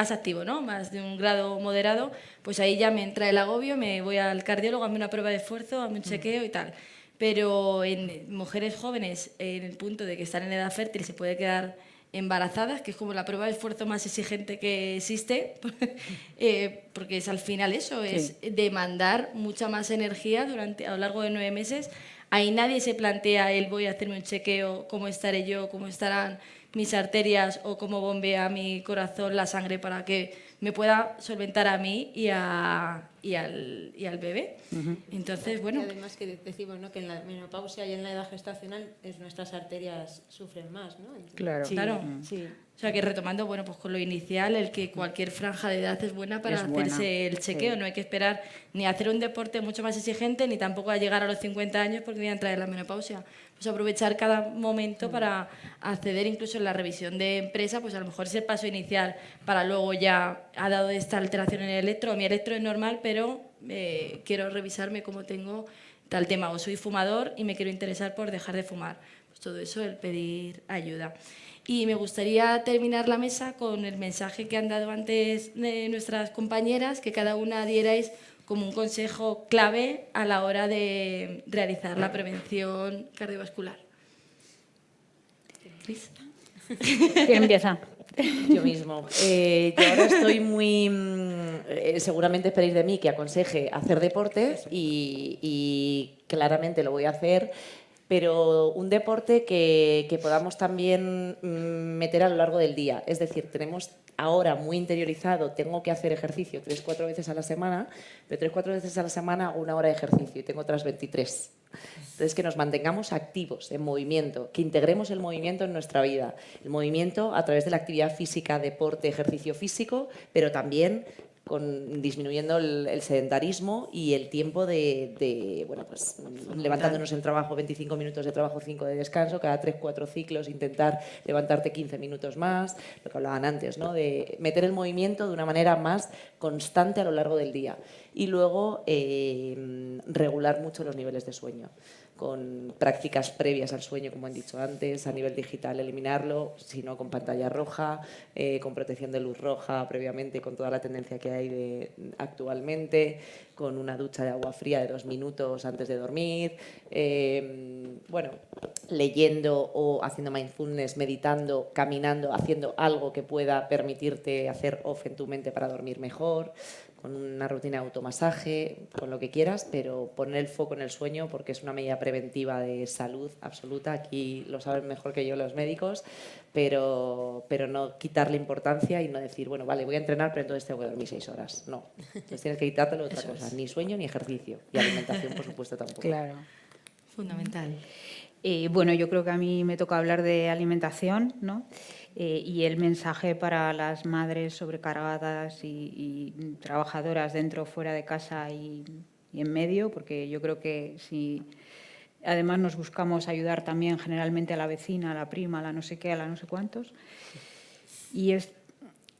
activo, ¿no?, más de un grado moderado, pues ahí ya me entra el agobio, me voy al cardiólogo, hazme una prueba de esfuerzo, hazme un chequeo y tal. Pero en mujeres jóvenes, en el punto de que están en edad fértil, se puede quedar embarazadas, que es como la prueba de esfuerzo más exigente que existe, porque es al final eso, es demandar mucha más energía a lo largo de 9 meses. Ahí nadie se plantea el voy a hacerme un chequeo, cómo estaré yo, cómo estarán mis arterias o cómo bombea mi corazón la sangre para que me pueda solventar a mí y al bebé. Entonces, bueno. Y además que decimos, ¿no?, que en la menopausia y en la edad gestacional nuestras arterias sufren más, ¿no? Entonces, Claro. Sí, claro. Sí. O sea, que retomando, bueno, pues con lo inicial, el que cualquier franja de edad es buena para hacerse el chequeo. No hay que esperar ni a hacer un deporte mucho más exigente, ni tampoco a llegar a los 50 años porque voy a entrar en la menopausia. Pues aprovechar cada momento para acceder, incluso en la revisión de empresa, pues a lo mejor es el paso inicial para luego ya ha dado esta alteración en el electro. Mi electro es normal, pero quiero revisarme cómo tengo tal tema. O soy fumador y me quiero interesar por dejar de fumar. Pues todo eso, el pedir ayuda. Y me gustaría terminar la mesa con el mensaje que han dado antes nuestras compañeras, que cada una dierais como un consejo clave a la hora de realizar la prevención cardiovascular. ¿Listo? ¿Quién empieza? Yo mismo. Yo ahora estoy muy... seguramente esperéis de mí que aconseje hacer deporte y claramente lo voy a hacer, pero un deporte que podamos también meter a lo largo del día. Es decir, tenemos ahora muy interiorizado, tengo que hacer ejercicio 3-4 veces a la semana, pero 3-4 veces a la semana hago 1 hora de ejercicio y tengo otras 23. Entonces, que nos mantengamos activos, en movimiento, que integremos el movimiento en nuestra vida. El movimiento a través de la actividad física, deporte, ejercicio físico, pero también disminuyendo el sedentarismo y el tiempo de bueno, pues levantándonos el trabajo, 25 minutos de trabajo, 5 de descanso, cada 3-4 ciclos intentar levantarte 15 minutos más, lo que hablaban antes, ¿no?, de meter el movimiento de una manera más constante a lo largo del día. Y luego regular mucho los niveles de sueño, con prácticas previas al sueño, como han dicho antes, a nivel digital eliminarlo, si no con pantalla roja, con protección de luz roja previamente, con toda la tendencia que hay actualmente, con una ducha de agua fría de 2 minutos antes de dormir, bueno, leyendo o haciendo mindfulness, meditando, caminando, haciendo algo que pueda permitirte hacer off en tu mente para dormir mejor, con una rutina de automasaje, con lo que quieras, pero poner el foco en el sueño porque es una medida preventiva de salud absoluta. Aquí lo saben mejor que yo los médicos, pero no quitarle importancia y no decir, bueno, vale, voy a entrenar, pero entonces tengo que dormir 6 horas. No, entonces tienes que quitártelo de otra cosa, ni sueño ni ejercicio. Y alimentación, por supuesto, tampoco. Claro. Fundamental. Bueno, yo creo que a mí me toca hablar de alimentación, ¿no? Y el mensaje para las madres sobrecargadas y trabajadoras dentro o fuera de casa y en medio, porque yo creo que si además nos buscamos ayudar también generalmente a la vecina, a la prima, a la no sé qué, a la no sé cuántos, y es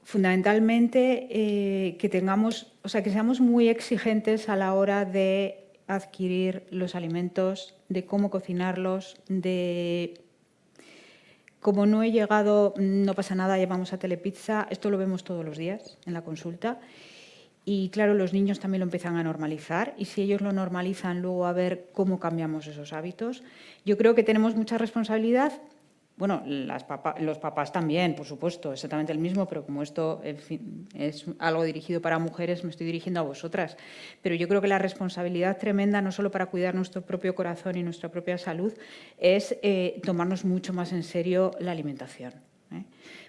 fundamentalmente que tengamos, o sea, que seamos muy exigentes a la hora de adquirir los alimentos, de cómo cocinarlos, de como no he llegado, no pasa nada, llevamos a Telepizza, esto lo vemos todos los días en la consulta. Y claro, los niños también lo empiezan a normalizar y si ellos lo normalizan, luego a ver cómo cambiamos esos hábitos. Yo creo que tenemos mucha responsabilidad. Bueno, los papás también, por supuesto, exactamente el mismo, pero como esto, en fin, es algo dirigido para mujeres, me estoy dirigiendo a vosotras. Pero yo creo que la responsabilidad tremenda, no solo para cuidar nuestro propio corazón y nuestra propia salud, es tomarnos mucho más en serio la alimentación.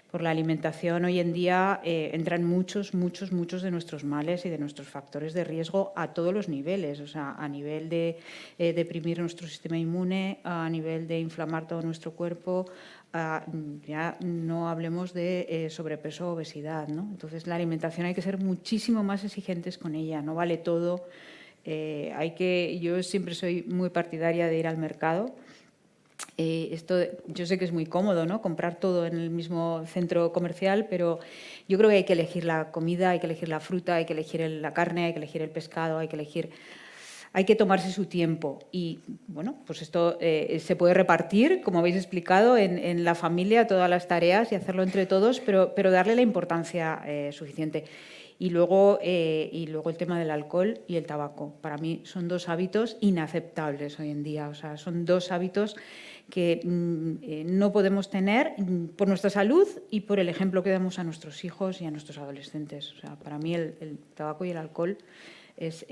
Por la alimentación hoy en día entran muchos de nuestros males y de nuestros factores de riesgo a todos los niveles, o sea, a nivel de deprimir nuestro sistema inmune, a nivel de inflamar todo nuestro cuerpo, ya no hablemos de sobrepeso o obesidad, ¿no? Entonces, la alimentación hay que ser muchísimo más exigentes con ella, no vale todo. Yo siempre soy muy partidaria de ir al mercado. Esto yo sé que es muy cómodo, ¿no? Comprar todo en el mismo centro comercial, pero yo creo que hay que elegir la comida, hay que elegir la fruta, hay que elegir la carne, hay que elegir el pescado, hay que tomarse su tiempo. Y bueno, pues esto se puede repartir, como habéis explicado, en la familia, todas las tareas y hacerlo entre todos, pero darle la importancia suficiente. Y luego el tema del alcohol y el tabaco. Para mí son dos hábitos inaceptables hoy en día. O sea, son dos hábitos que no podemos tener por nuestra salud y por el ejemplo que damos a nuestros hijos y a nuestros adolescentes. O sea, para mí el tabaco y el alcohol es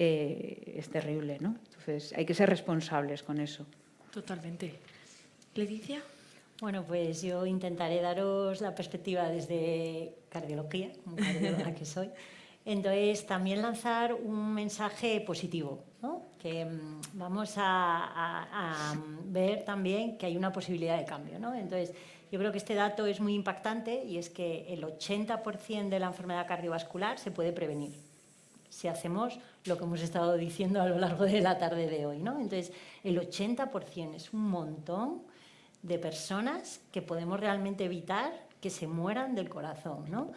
terrible, ¿no? Entonces, hay que ser responsables con eso. Totalmente. ¿Leticia? Bueno, pues yo intentaré daros la perspectiva desde cardiología, como cardióloga que soy. Entonces, también lanzar un mensaje positivo, ¿no? Que vamos a ver también que hay una posibilidad de cambio, ¿no? Entonces, yo creo que este dato es muy impactante y es que el 80% de la enfermedad cardiovascular se puede prevenir si hacemos lo que hemos estado diciendo a lo largo de la tarde de hoy, ¿no? Entonces, el 80% es un montón de personas que podemos realmente evitar que se mueran del corazón, ¿no?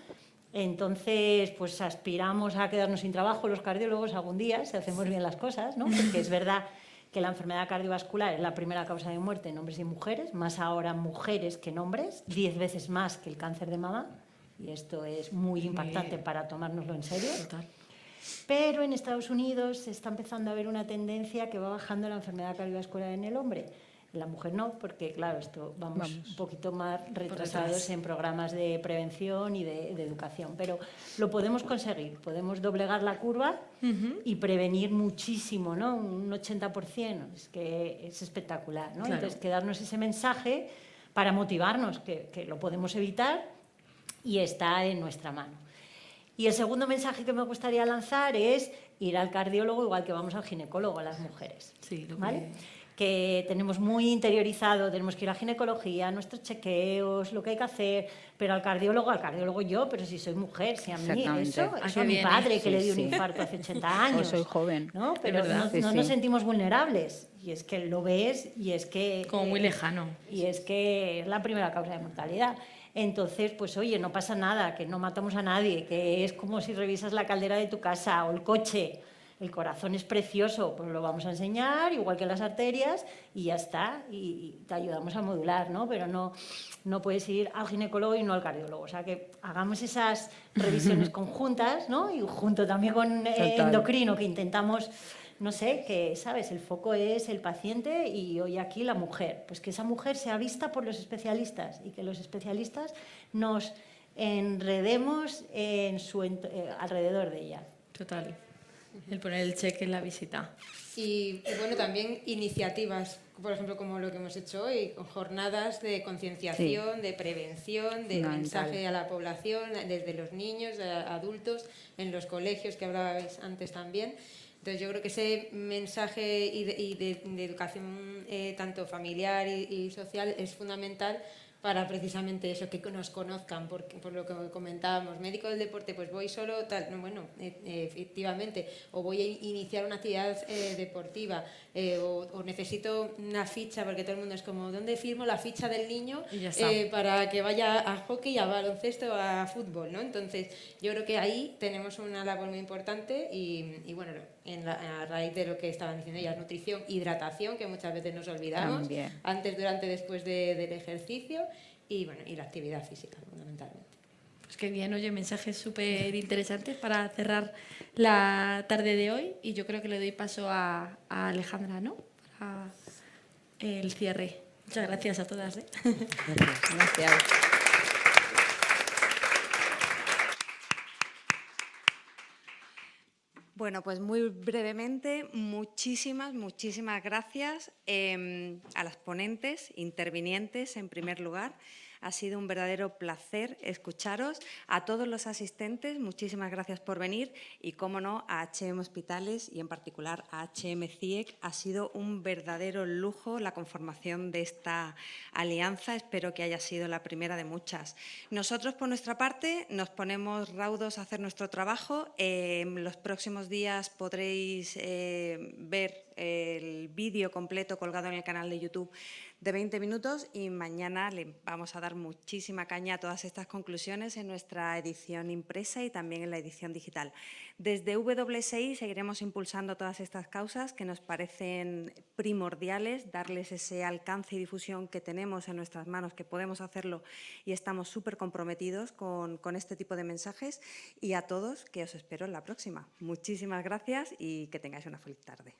Entonces, pues aspiramos a quedarnos sin trabajo los cardiólogos algún día, si hacemos bien las cosas, ¿no? Porque es verdad que la enfermedad cardiovascular es la primera causa de muerte en hombres y mujeres, más ahora mujeres que en hombres, 10 veces más que el cáncer de mama, y esto es muy impactante para tomárnoslo en serio. Total. Pero en Estados Unidos se está empezando a ver una tendencia que va bajando la enfermedad cardiovascular en el hombre. En la mujer no, porque claro, vamos un poquito más retrasados en programas de prevención y de educación. Pero lo podemos conseguir, podemos doblegar la curva y prevenir muchísimo, ¿no? Un 80%, es que es espectacular, ¿no? Claro. Entonces, quedarnos ese mensaje para motivarnos, que lo podemos evitar y está en nuestra mano. Y el segundo mensaje que me gustaría lanzar es ir al cardiólogo igual que vamos al ginecólogo a las mujeres. Sí, ¿vale? Que tenemos muy interiorizado, tenemos que ir a ginecología, a nuestros chequeos, lo que hay que hacer, pero al cardiólogo yo, pero si soy mujer, si a mí eso a mi padre que le dio un infarto hace 80 años. O soy joven. ¿No? Pero no nos sentimos vulnerables y es que lo ves y es que... Como muy lejano. Y es que es la primera causa de mortalidad. Entonces, pues oye, no pasa nada, que no matamos a nadie, que es como si revisas la caldera de tu casa o el coche. El corazón es precioso, pues lo vamos a enseñar, igual que las arterias, y ya está, y te ayudamos a modular, ¿no? Pero no puedes ir al ginecólogo y no al cardiólogo. O sea, que hagamos esas revisiones conjuntas, ¿no? Y junto también con endocrino, que intentamos, no sé, que, ¿sabes? El foco es el paciente y hoy aquí la mujer. Pues que esa mujer sea vista por los especialistas y que los especialistas nos enredemos alrededor de ella. Total. El poner el cheque en la visita. Y bueno, también iniciativas, por ejemplo, como lo que hemos hecho hoy, con jornadas de concienciación, de prevención, de mensaje a la población, desde los niños, adultos, en los colegios que hablabais antes también. Entonces yo creo que ese mensaje de educación tanto familiar y social es fundamental para precisamente eso, que nos conozcan, por lo que comentábamos. Médico del deporte, pues voy solo, tal, bueno, efectivamente, o voy a iniciar una actividad deportiva, o necesito una ficha, porque todo el mundo es como, ¿dónde firmo la ficha del niño para que vaya a hockey, a baloncesto, a fútbol, ¿no? Entonces, yo creo que ahí tenemos una labor muy importante y bueno, a raíz de lo que estaban diciendo ellas, nutrición, hidratación, que muchas veces nos olvidamos, También. antes, durante, después del ejercicio, y bueno, y la actividad física, fundamentalmente. Pues qué bien, oye, mensajes súper interesantes para cerrar la tarde de hoy, y yo creo que le doy paso a Alejandra, ¿no? Para el cierre. Muchas gracias a todas, ¿eh? Gracias. Bueno, pues muy brevemente, muchísimas gracias a las ponentes, intervinientes en primer lugar. Ha sido un verdadero placer escucharos. A todos los asistentes, muchísimas gracias por venir y, cómo no, a HM Hospitales y en particular a HM CIEC. Ha sido un verdadero lujo la conformación de esta alianza. Espero que haya sido la primera de muchas. Nosotros, por nuestra parte, nos ponemos raudos a hacer nuestro trabajo. En los próximos días podréis ver el vídeo completo colgado en el canal de YouTube de 20 minutos y mañana le vamos a dar muchísima caña a todas estas conclusiones en nuestra edición impresa y también en la edición digital. Desde WSI seguiremos impulsando todas estas causas que nos parecen primordiales, darles ese alcance y difusión que tenemos en nuestras manos, que podemos hacerlo y estamos súper comprometidos con este tipo de mensajes. Y a todos, que os espero en la próxima. Muchísimas gracias y que tengáis una feliz tarde.